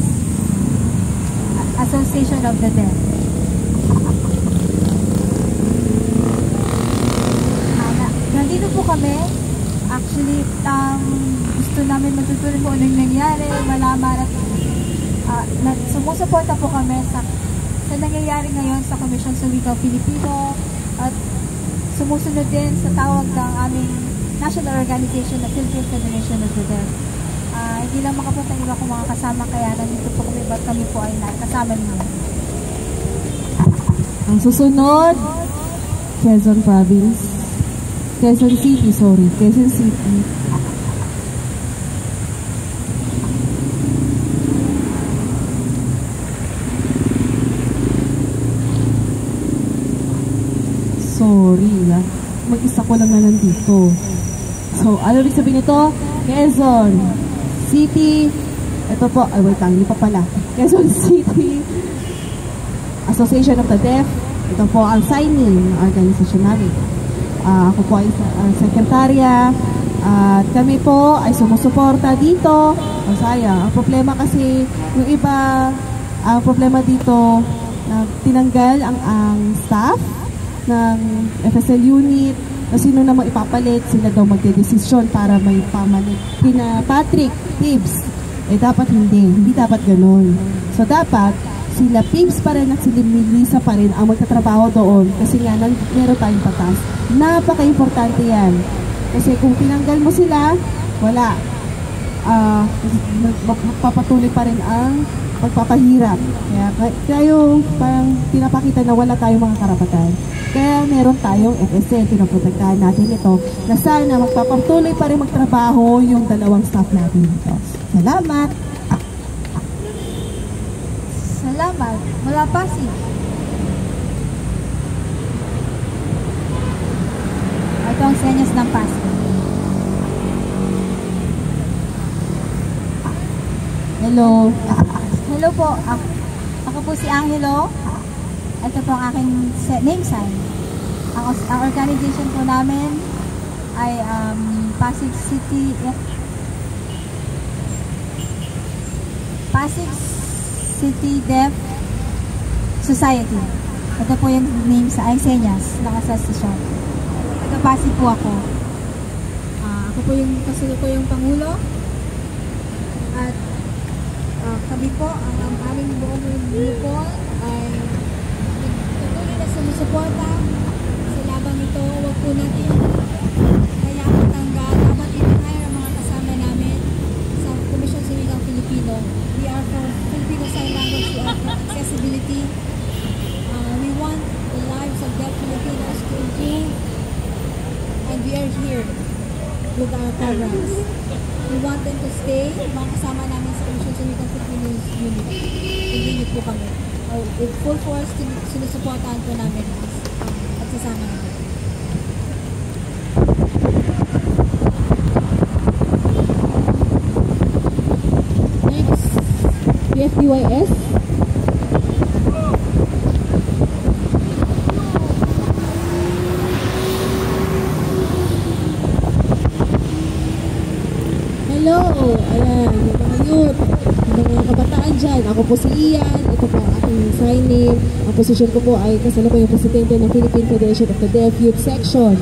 Association of the Deaf. Nandito po kami. Actually, gusto namin matutunan po anong nangyari, malaman at sumusuporta po kami sa nangyayari ngayon sa Komisyon sa Wikang Filipino at sumusunod din sa tawag ng aming national organization na Philippine Federation of the Deaf. Hindi lang makapunta iba kong mga kasama, kaya nandito po kami, ba't kami po ay kasama niyo. Ang susunod, Quezon Province. Quezon City. Mag-isa ko lang na nandito. So, ano rin sabihin nito? Quezon City. Ito po, hindi pa pala. Quezon City Association of the Deaf. Ito po ang signing organisasyon namin. Ako po ay sekretarya. At kami po ay sumusuporta dito. Sayang. Ang problema kasi, yung iba, ang problema dito, na tinanggal ang staff ng FSL unit, na sino naman ipapalit, sila daw magdedesisyon para may pamalit. Kina Patrick, Tibbs, dapat hindi dapat ganun. So dapat, sila Pips pa rin at sila Melissa pa rin ang magtatrabaho doon kasi nga meron tayong patas. Napaka-importante yan. Kasi kung tinanggal mo sila, wala. Magpapatuloy pa rin ang pagpapahirap. Kaya yung parang pinapakita na wala tayong mga karapatan. Kaya meron tayong FSL, pinaprotektahan natin ito na sana magpapatuloy pa rin magtrabaho yung dalawang staff natin dito. Salamat! Salamat. Mula Pasig. Ito ang senyas ng Pasig. Hello. Hello po. Ako po si Angelo. Ito po ang aking name sign. Ang organization po namin ay Pasig City Deaf Society. Ito po yung name sa senyas ng asosasyon. Taga-Pasig po ako. Ako po yung kasalukuyang Pangulo. At kami po, ang aming buong grupo ay tuloy na sumusuporta sa labang ito. Huwag po natin kaya matanggal. Dapat i-hire ang mga kasama namin sa Komisyon sa Wikang Filipino. We are for Filipino Sign Language. We are for accessibility. We want the lives of deaf Filipinos to improve, and we are here with our programs. We want them to stay. Mga kasama namin sa Komisyon sa Wikang Filipino unit. Unit po kami. With full force, sinusuportahan po namin at sasama namin. PFDYS. Hello! Ayan, yung mga youth, yung mga kabataan dyan. Ako po si Ian. Ito po ang aking sign name. Ang posisyon ko po ay kasalukuyang presidente ng Philippine Federation of the Deaf Youth Section.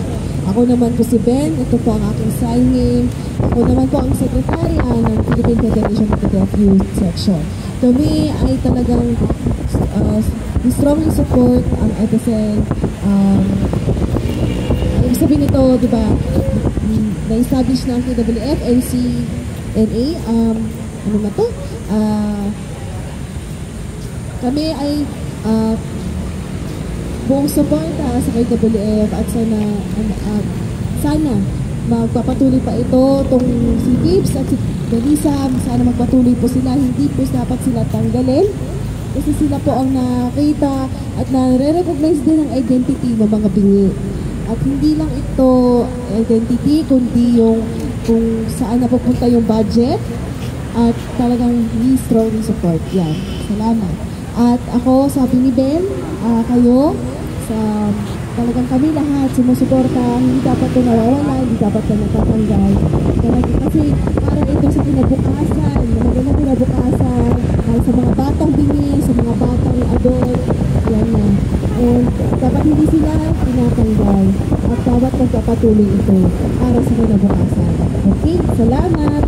Ako naman po si Ben. Ito po ang aking sign name. Ako naman po ang sekretarya ng Philippine Federation of the Deaf Youth Section. Kami ay talagang strongly support ang FSL. Ibig sabihin nito, di ba, na-establish ng KWF, NCNA, ano na to? Kami ay buong suporta sa KWF at sana magpapatuloy pa ito itong si Pips at si Melissa, sana magpatuloy po sila, hindi po dapat sila tanggalin kasi sila po ang nakita at nare-recognize din ang identity ng mga bingi. At hindi lang ito identity, kundi yung kung saan napupunta yung budget at talagang we strongly support yan. Salamat. At ako, sabi ni Ben, kayo sa talagang kami lahat sumusuporta, hindi dapat ito nawawala, hindi dapat ito natatanggal. Kasi para ito sa kinabukasan, maganda kinabukasan, sa mga batang bingi, sa mga batang adult, yan na. And dapat hindi sila tinatanggal at dapat magpapatuloy ito para sa kinabukasan. Okay, salamat!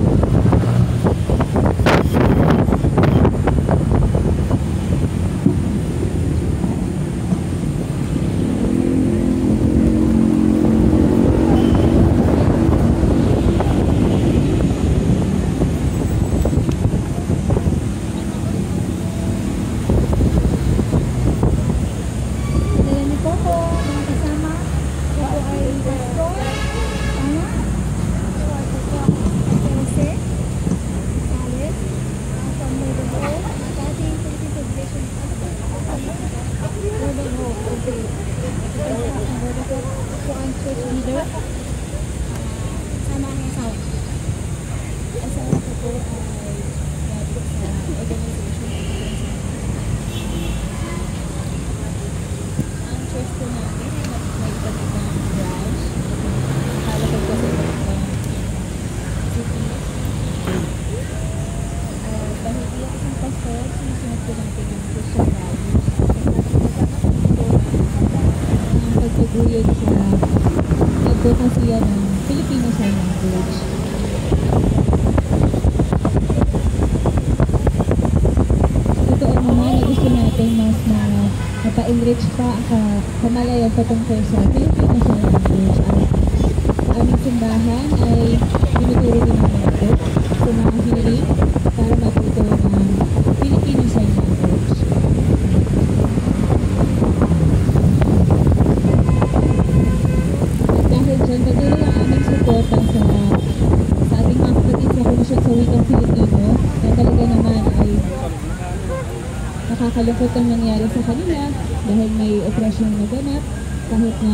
Pagpaguyod sa advocacy ng Filipino Sign Language. Totoo naman na gusto natin mas mapa-enrich pa ang kamalayan patungkol sa Filipino Sign Language. At aming simbahan ay tinuturo din natin sa mga hearing para matuto ng Filipino Sign Language. Dyan, patuloy ang aming suporta sa ating mga kapatid sa Komisyon sa Wikang Filipino na talaga naman ay nakakalungkot ang nangyari sa kanila dahil may operasyon na ganap kahit na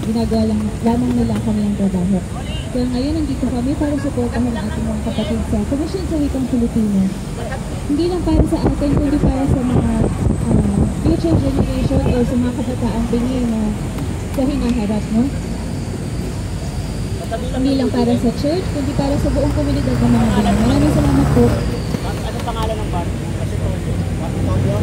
ginagawa lamang nila kanilang trabaho. Kaya ngayon nandito kami para suportahan ang ating mga kapatid sa Komisyon sa Wikang Filipino. Hindi lang para sa atin, kundi para sa mga future generation o sa mga kabataang bingi na sa hinaharap, no? Hindi lang para sa church, kundi para sa buong komunidad ng mga bilang. Maraming salamat po. Anong pangalan ng bar? Kasi Toyo.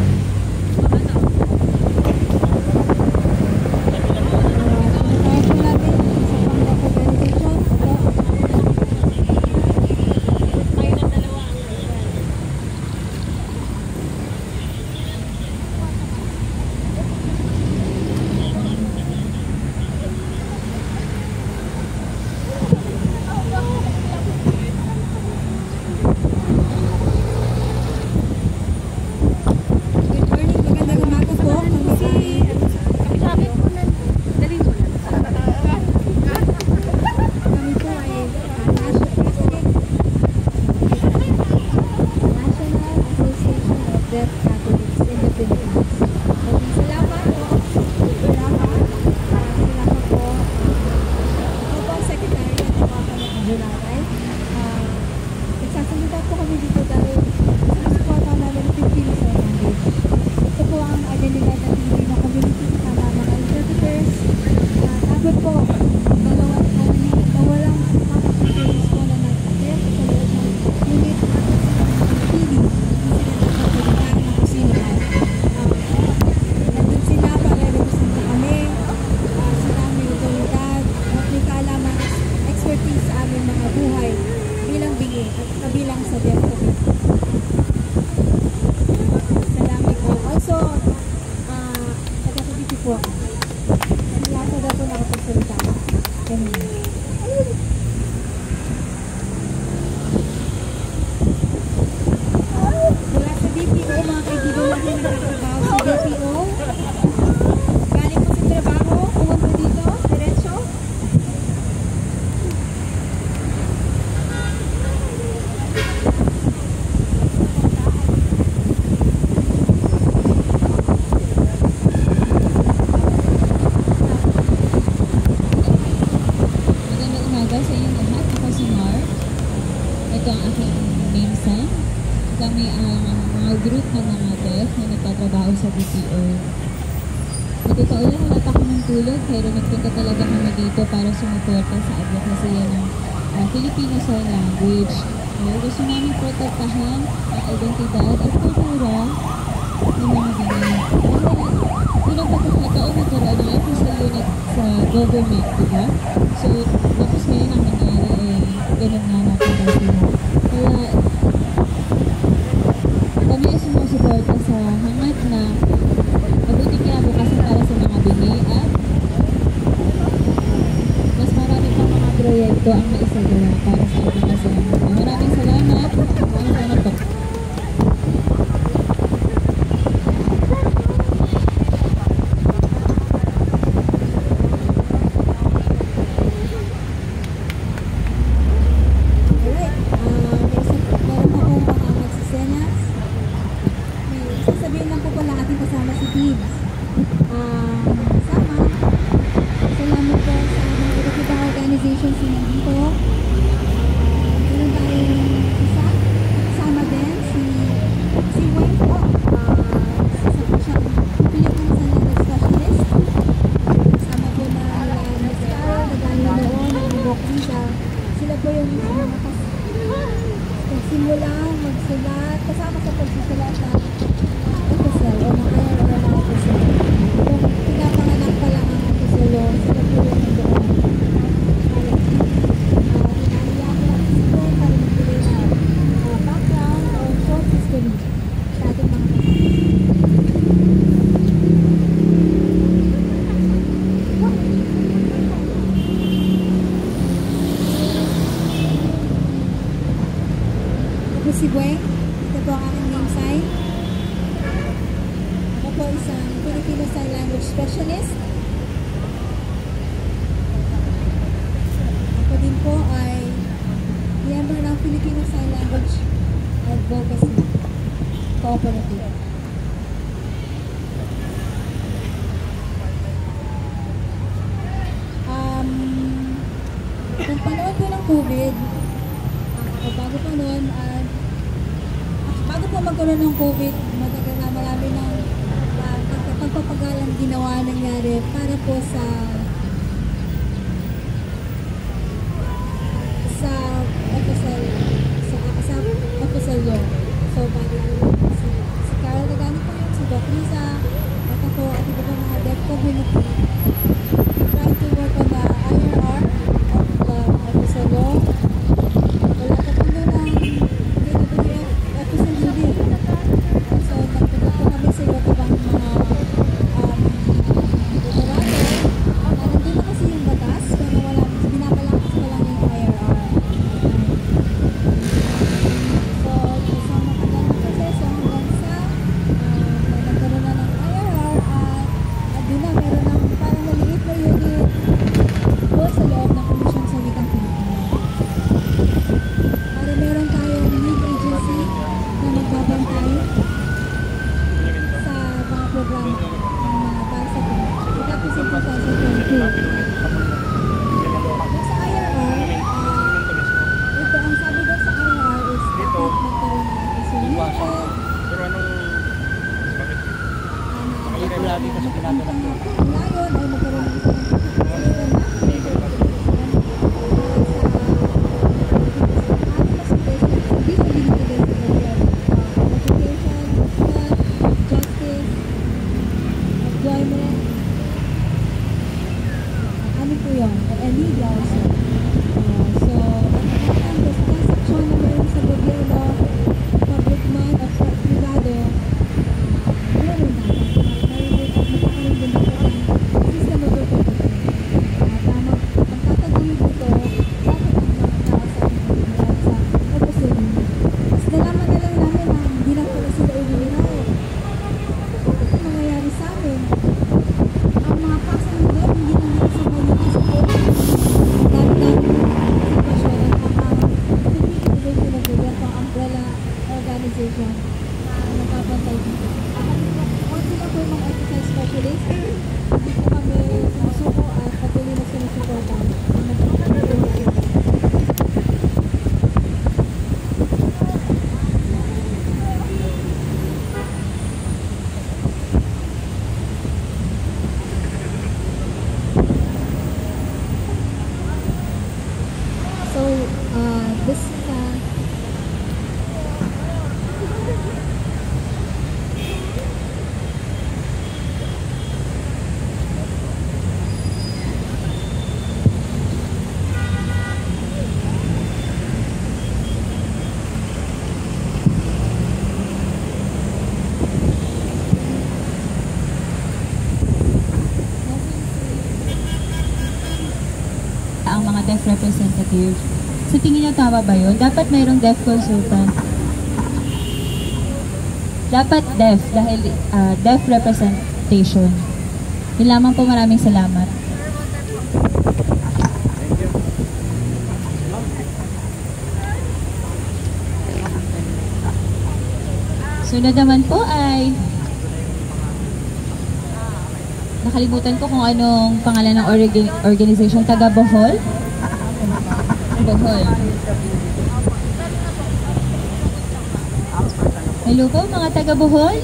Kami ang mga group ng mga deaf na nagtatrabaho sa BPO. Sa totoo lang, wala pa kami ng tulog, pero nagpunta talaga kami dito para sumuporta sa advocacy ng Filipino Sign Language. Gusto namin protektahan ang identidad at kultura ng mga Binay. Unang pagkakataon nagkaroon ng official unit sa government, diba? So, tapos ngayon ang nangyari ganun nga natin dati mo. Kaya, kami ay sumusuporta sa hangat na mabuting kinabukasan para sa mga Binay at mas marami pang mga proyekto ang maisagawa para sa advocacy ng mga. Maraming salamat. Maraming salamat po. Sasabihin lang po pala ating kasama si Tim. Salamat po sa mga iba't ibang organizations na nandito. Meron tayong isa, kasama din si Wayne po. Isa po siyang Philippine Sign Language Specialist. Kasama po na Miss Carol, Nagano noon, Nagibok Lisa. Sila po yung nagsimula, magsulat, kasama sa pagsusulat na official o mga official. Kung pinapanganak pa lang ang official, sila po yung nandoon. Inaiyak ko ang school para magbigay na background o short history sa ating mga Ako si Gwen. Ito po ang aking name sign. Ako po isang Filipino Sign Language Specialist. Ako din po ay member ng Filipino Sign Language Advocacy Cooperative. Nung panahon po ng COVID, bago pa noon, bago po magkaroon ng COVID, matagal na marami ng pagpapagalang ginawa nangyari para po sa official law. So, si Carol Nagano po yun, si Doc Lisa, at ako, at iba pa mga deaf community. Try to work on the IRR of the official law. Wala pa po nun ang KWF official unit. So, nagpunta po kami sa iba't ibang mga moderator. Nandun na kasi yung batas, pero wala, pinapalakas pa lang yung IRR. So, isang matagal na proseso hanggang sa nagkaroon na ng IRR at doon na meron ng parang maliit na unit doon sa loob ng Komisyon sa Wikang Pilipino. Para meron tayong lead agency na magbabantay sa mga programa ng mga para sa Pilipino. Tapos yung 2022. Sa IRR, ito ang sabi doon sa IRR is dapat magkaroon ng resolution. Pero anong bakit? Mahirap lagi kasi ginagawa ko. Ngayon ay magkaroon ng isang system of representative. Sa tingin niyo tama ba yun? Dapat mayroong deaf consultant. Dapat deaf dahil deaf representation. Yun lamang po, maraming salamat. Sunod naman po ay nakalimutan ko kung anong pangalan ng organization, taga Bohol. Bohol. Hello po mga taga Bohol.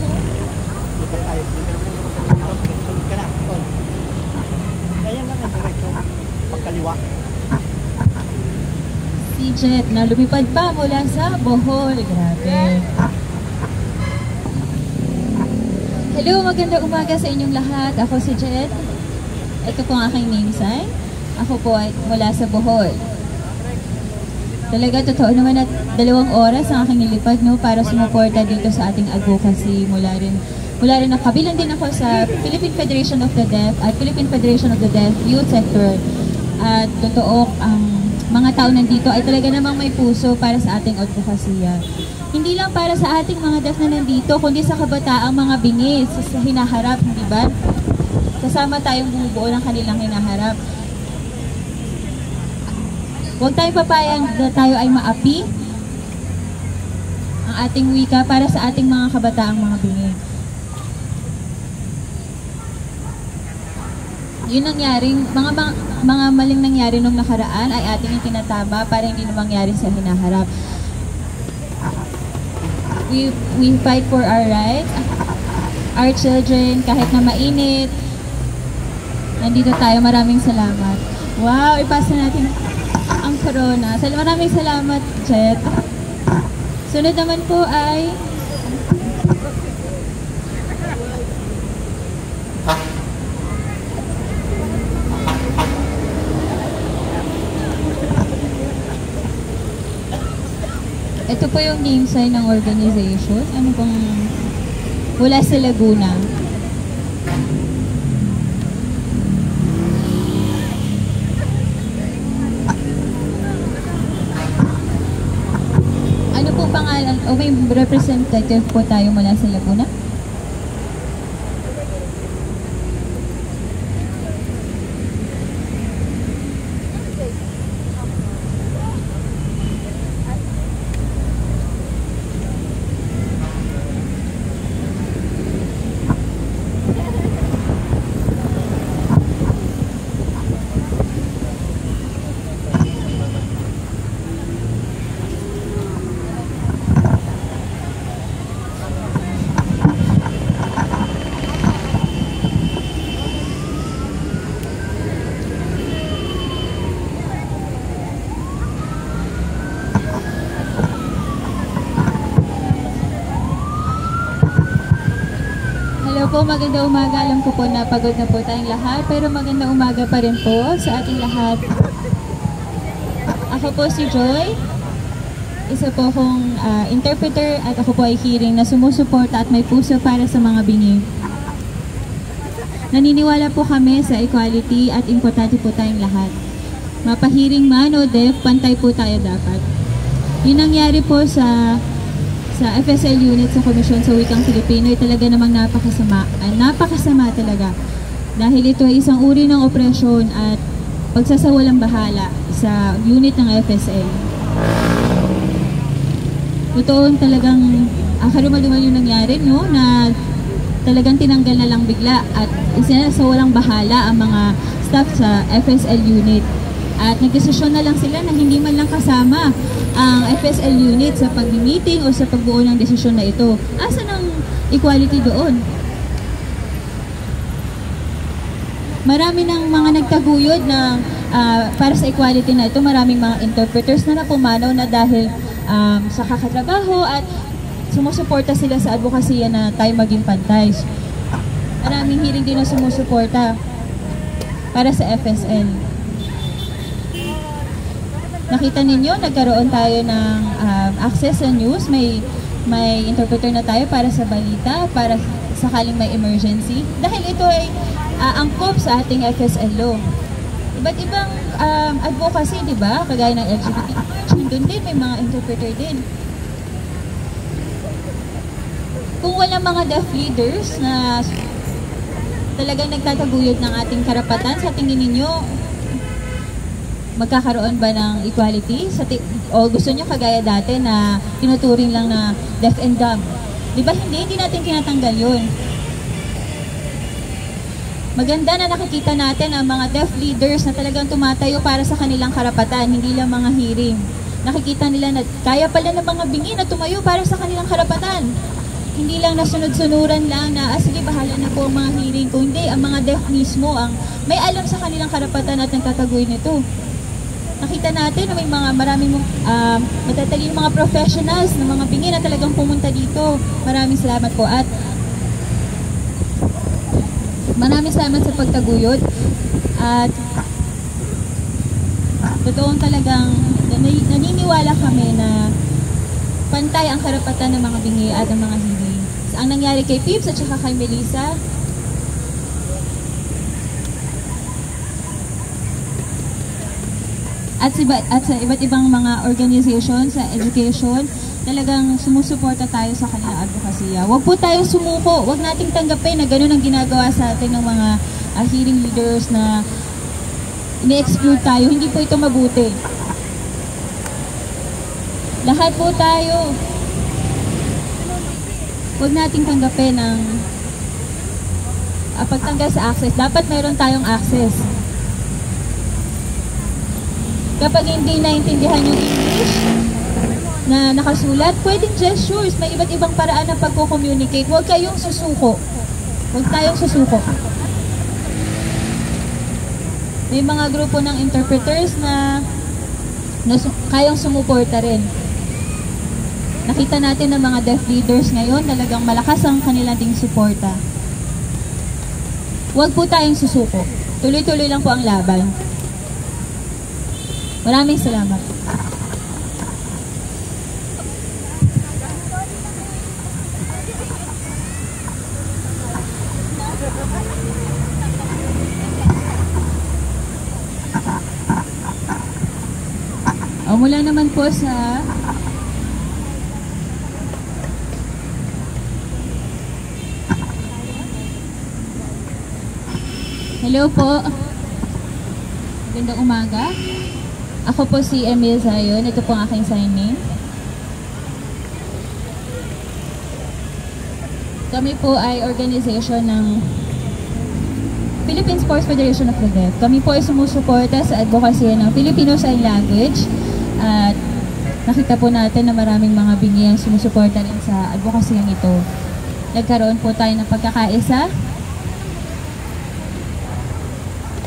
Si Jet na lumipad pa mula sa Bohol. Grabe. Hello, magandang umaga sa inyong lahat. Ako si Jet. Ito po ang aking name sign. Ako po ay mula sa Bohol. Talaga, totoo naman at 2 oras ang aking nilipad, no, para sumuporta dito sa ating advocacy. Mula rin kabilang din ako sa Philippine Federation of the Deaf at Philippine Federation of the Deaf Youth Sector. At totoo, ang mga tao nandito ay talaga namang may puso para sa ating advokasya. Hindi lang para sa ating mga deaf na nandito, kundi sa kabataang mga bingis sa hinaharap, hindi ba? Kasama tayong bumubuo ng kanilang hinaharap. Huwag tayong papayag na tayo ay maapi ang ating wika para sa ating mga kabataang mga bingi. Yun nangyaring, mga maling nangyari nung nakaraan ay ating itinatama para hindi na mangyari sa hinaharap. We fight for our rights, our children, kahit na mainit. Nandito tayo, maraming salamat. Wow, ipasa natin ang corona. Maraming salamat, Jet. Sunod naman po ay ito po yung name sign ng organization. Ano pong mula sa Laguna. Ano po pangalan? O may representative po tayo mula sa Laguna? Po, magandang umaga. Alam ko po na pagod na po tayong lahat, pero magandang umaga pa rin po sa ating lahat. Ako po si Joy, isa po akong interpreter at ako po ay hearing na sumusuporta at may puso para sa mga bingi. Naniniwala po kami sa equality at importante po tayong lahat. Mapahiring man o deaf, pantay po tayo dapat. Yun nangyari po sa FSL unit sa Komisyon sa Wikang Filipino ay talaga namang napakasama talaga. Dahil ito ay isang uri ng opresyon at pagsasawalang bahala sa unit ng FSL. Totoo talagang karumal-dumal yung nangyari, no? Na talagang tinanggal na lang bigla at isinasawalang bahala ang mga staff sa FSL unit. At nagdesisyon na lang sila na hindi man lang kasama ang FSL unit sa pag-meeting o sa pagbuo ng desisyon na ito. Asan ang equality doon? Marami ng mga nagtaguyod na para sa equality na ito, maraming mga interpreters na napumanaw na dahil sa kakatrabaho at sumusuporta sila sa advokasya na tayo maging pantay. Maraming hearing din na sumusuporta para sa FSL. Nakita ninyo, nagkaroon tayo ng access sa news. May interpreter na tayo para sa balita, para sakaling may emergency. Dahil ito ay angkop sa ating FSL law. Iba't ibang advocacy, di ba? Kagaya ng LGBT. Doon din, may mga interpreter din. Kung wala mga deaf leaders na talagang nagtataguyod ng ating karapatan, sa tingin ninyo, magkakaroon ba ng equality? O gusto nyo kagaya dati na tinuturing lang na deaf and dumb? Di ba hindi natin tinatanggal yun. Maganda na nakikita natin ang mga deaf leaders na talagang tumatayo para sa kanilang karapatan, hindi lang mga hearing. Nakikita nila na kaya pala ng mga bingi na tumayo para sa kanilang karapatan. Hindi lang nasunod-sunuran lang na, sige, bahala na po ang mga hearing. Kung hindi, ang mga deaf mismo ang may alam sa kanilang karapatan at nagtataguy nito. Nakita natin na may maraming matatalinong mga professionals na mga bingi na talagang pumunta dito. Maraming salamat po at maraming salamat sa pagtaguyod at totoong talagang naniniwala kami na pantay ang karapatan ng mga bingi at ng mga hindi. Ang nangyari kay Pips at saka kay Melissa, at sa iba't ibang mga organization sa education, talagang sumusuporta tayo sa kanilang advokasya. Huwag po tayong sumuko. Huwag nating tanggapin na gano'n ang ginagawa sa atin ng mga hearing leaders na ini-exclude tayo. Hindi po ito mabuti. Lahat po tayo, huwag nating tanggapin ang pagtanggal sa access. Dapat mayroon tayong access. Kapag hindi naintindihan yung English na nakasulat, pwedeng gestures. May iba't ibang paraan ng pagko-communicate. Huwag kayong susuko. Huwag tayong susuko. May mga grupo ng interpreters na kayang sumuporta rin. Nakita natin ng mga deaf leaders ngayon, talagang malakas ang kanilang ding suporta. Huwag po tayong susuko. Tuloy-tuloy lang po ang laban. Maraming salamat. Mula naman po sa hello po. Magandang umaga. Ako po si Emil Zayon. Ito po ang aking sign name. Kami po ay organization ng Philippine Sports Federation of the Deaf. Kami po ay sumusuporta sa advocacy ng Filipino Sign Language. At nakita po natin na maraming mga bingi ang sumusuporta rin sa advocacy ito. Nagkaroon po tayo ng pagkakaisa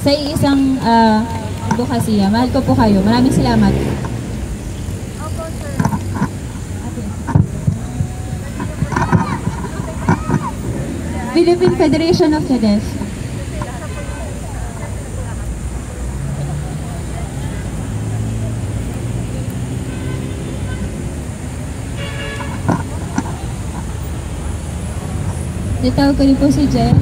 sa iisang advocacy. Mahal ko po kayo. Maraming salamat. Philippine Federation of the Deaf. Ditawag ko rin po si Jen.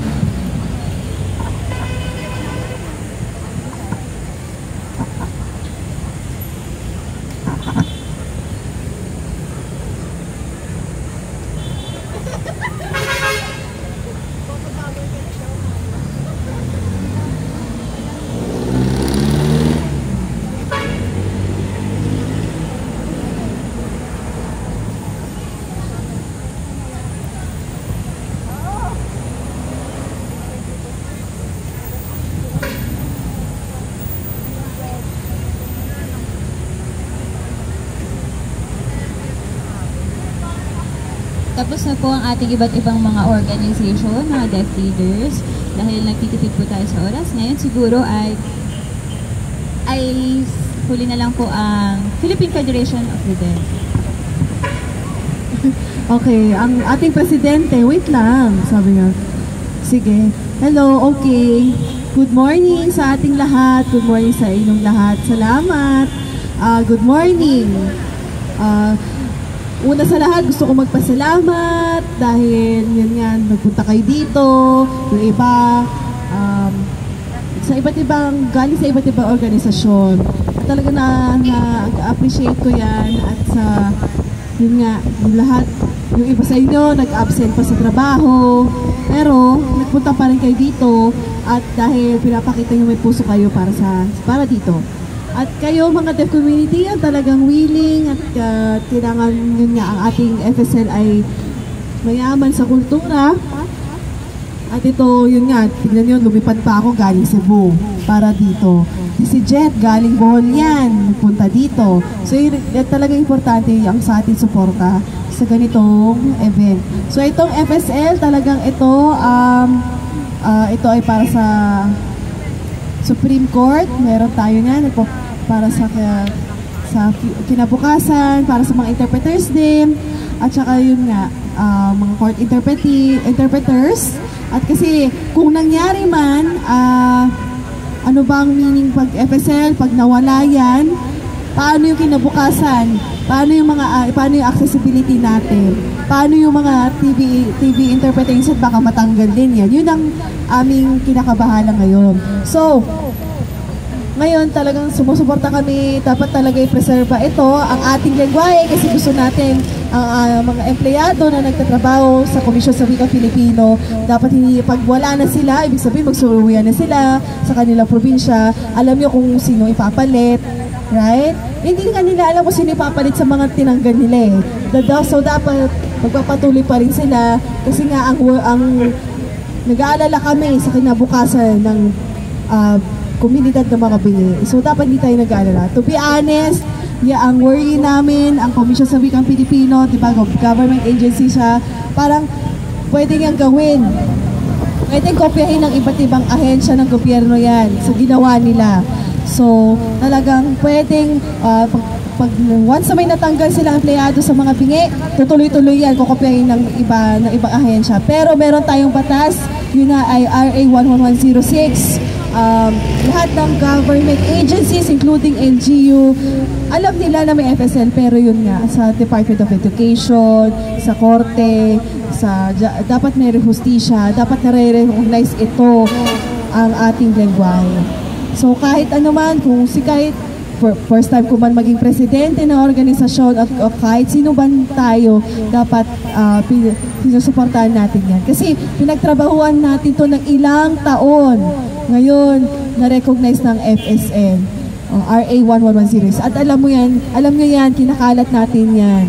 Tapos na po ang ating iba't ibang mga organization, mga deaf leaders. Dahil nagtitipid po tayo sa oras, ngayon siguro ay huli na lang po ang Philippine Federation of the Deaf. Okay, ang ating presidente, wait lang, sabi nga. Sige, hello, okay. Good morning sa ating lahat. Good morning sa inyong lahat. Salamat. Good morning. Una sa lahat, gusto ko magpasalamat dahil yun nga, nagpunta kayo dito. Yung iba, sa iba't ibang, galing sa iba't ibang organisasyon. At talaga na-appreciate ko yan at sa, yun nga, yung lahat, yung iba sa inyo, nag-absent pa sa trabaho, pero nagpunta pa rin kayo dito at dahil pinapakita nyo may puso kayo para dito. At kayo mga deaf community, ang talagang willing at kailangan yun nga ang ating FSL ay mayaman sa kultura. At ito, yun nga, tignan nyo, lumipad pa ako galing Cebu para dito. Si Jet, galing Bohol yan, nagpunta dito. So, yun talaga importante ang sa ating suporta sa ganitong event. So, itong FSL, talagang ito ay para sa Supreme Court. Meron tayo yan, para sa kinabukasan, para sa mga interpreters din. At saka yun nga, mga court interpreters. At kasi kung nangyari man, ano ba ang meaning pag FSL, pag nawala yan, paano yung kinabukasan? Paano yung accessibility natin? Paano yung mga TV interpretation baka matanggal din yan? Yun ang aming kinakabahala ngayon. So, ngayon talagang sumusuporta kami, dapat talaga i-preserve ito, ang ating lengguwahe kasi gusto natin ang mga empleyado na nagtatrabaho sa Komisyon sa Wikang Filipino, dapat hindi, pag wala na sila, ibig sabihin magsuruwian na sila sa kanilang probinsya, alam nyo kung sino ipapalit, right? Hindi nga nila alam kung sino ipapalit sa mga tinanggal nila eh. So dapat magpapatuloy pa rin sila kasi nga ang nag-aalala kami sa kinabukasan ng komunidad ng mga bingi. So, dapat hindi tayo nag-aalala. To be honest, ang worry namin, ang Komisyon sa Wikang Pilipino, diba, government agency siya, parang pwede niyang gawin. Pwedeng kopyahin ng iba't ibang ahensya ng gobyerno yan sa ginawa nila. So, talagang pwedeng, once na may natanggal silang empleyado sa mga bingi, tutuloy-tuloy yan, kukopyahin ng ibang ahensya. Pero meron tayong batas, yun na ay RA 11106, lahat ng government agencies, including LGU, alam nila na may FSL, pero yun nga, sa Department of Education, sa Korte, dapat may hustisya, dapat nare-recognize ito ang ating lengguwahe. So kahit ano man, kahit first time ko man maging presidente ng organisasyon at kahit sino man tayo, dapat sinusuportahan natin yan. Kasi pinagtrabahuan natin to ng ilang taon. Ngayon, na-recognize ng FSL, RA 11106. At alam nyo yan, kinakalat natin yan.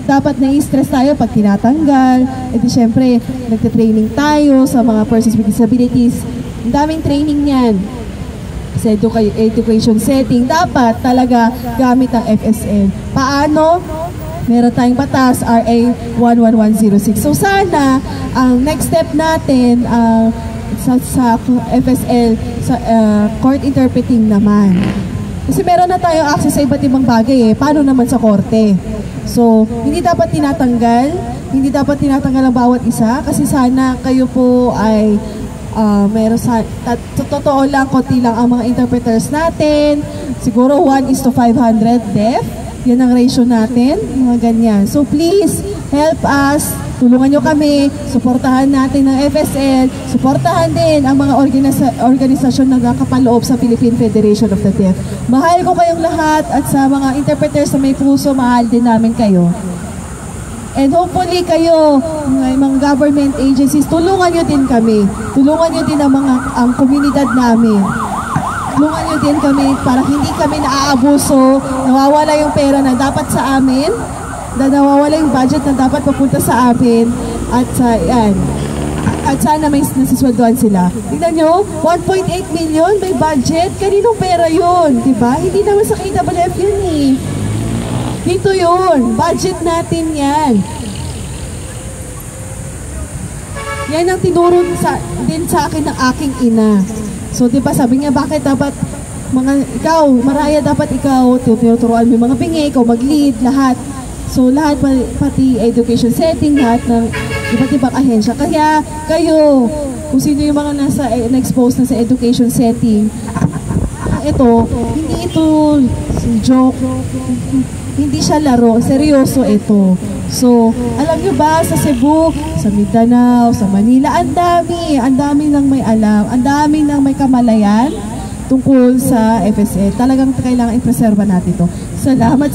Dapat na-stress tayo pag tinatanggal. E di syempre, nagte-training tayo sa mga persons with disabilities. Ang daming training yan. Sa education setting, dapat talaga gamit ang FSL. Paano? Meron tayong batas, RA 11106. So sana, ang next step natin, sa FSL, sa court interpreting naman. Kasi meron na tayong access sa iba't ibang bagay eh. Paano naman sa korte? So, hindi dapat tinatanggal ang bawat isa kasi sana kayo po ay meron totoo lang, konti lang ang mga interpreters natin. Siguro 1:500 deaf. Yan ang ratio natin, mga ganyan. So please, help us. Tulungan nyo kami, suportahan natin ng FSL, suportahan din ang mga organisasyon na nakapaloob sa Philippine Federation of the Deaf. Mahal ko kayong lahat at sa mga interpreters na may puso, mahal din namin kayo. And hopefully kayo, mga government agencies, tulungan nyo din kami. Tulungan nyo din ang komunidad namin. Tulungan nyo din kami para hindi kami naaabuso, nawawala yung pera na dapat sa amin, nawawala yung budget na dapat papunta sa amin, at sana may nasisweldoan sila. Tignan nyo, 1.8 million may budget, kaninong pera yun, diba? Hindi naman sa KWF yun eh. Dito yun, budget natin yan. Yan ang tinuro din sa akin ng aking ina. So, diba, sabi niya, bakit dapat ikaw, Maraya, dapat ikaw, tinuturuan mo yung mga bingi, ikaw mag-lead, lahat. So, lahat, pati education setting, lahat ng iba't ibang ahensya. Kaya, kayo, kung sino yung mga na-expose na sa education setting, hindi ito joke, hindi siya laro, seryoso ito. So, alam nyo ba, sa Cebu, sa Mindanao, sa Manila, ang dami nang may alam, ang dami nang may kamalayan tungkol sa FSA. Talagang kailangan i-preserve natin ito. Salamat.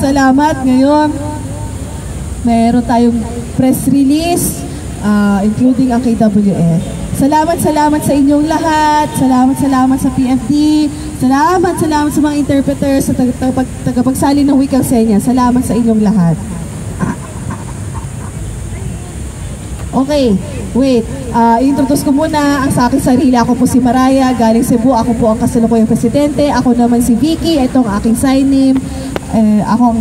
Ngayon, mayroon tayong press release, including ang KWF. Salamat sa inyong lahat. Salamat sa PFD. Salamat sa mga interpreters, sa tagapagsalin ng wikang senya. Salamat sa inyong lahat. Okay, wait. I-introduce ko muna ang sa aking sarili. Ako po si Maraya, galing Cebu. Ako po ang kasalukuyang presidente. Ako naman si Vicky. Ito ang aking sign name. Ako ang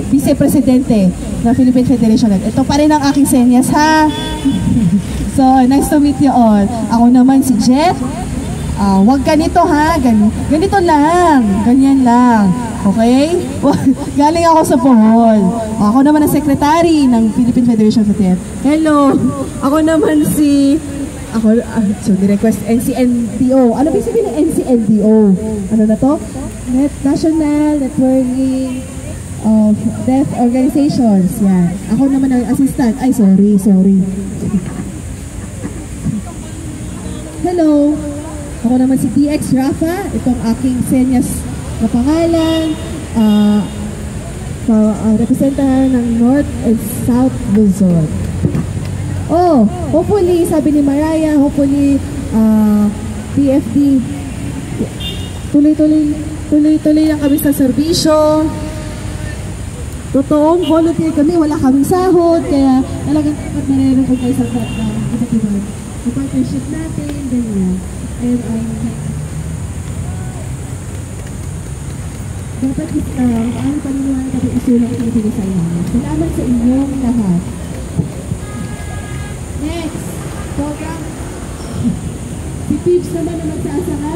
vice-presidente ng Philippine Federation. Ito pa rin ang aking senyas, ha? So, nice to meet you all. Ako naman si Jeff. Wag ganito, ha? Ganito lang. Ganyan lang. Okay? Galing ako sa Bohol. Ako naman ang secretary ng Philippine Federation of the Hello! Ako naman request NCNDO. Ano ba sabihin ng NCNDO? Ano na to? National Networking of Deaf Organizations. Yan. Ako naman ang assistant. Ay, sorry. Hello! Ako naman si DX Rafa. Itong aking senyas na pangalan. Representahan ng North and South Luzon. Hopefully, sabi ni Maraya, hopefully, PFD, tuloy lang kami sa serbisyo. Totoong volunteer kami, wala kaming sahod, kaya talagang dapat marirecognize ang iba't ibang partnership natin, ganyan. And dapat ang paniniwala natin isulang ang ibigay sa inyo. Salamat sa inyong lahat. Next, program. Si Pips naman na magsasaka.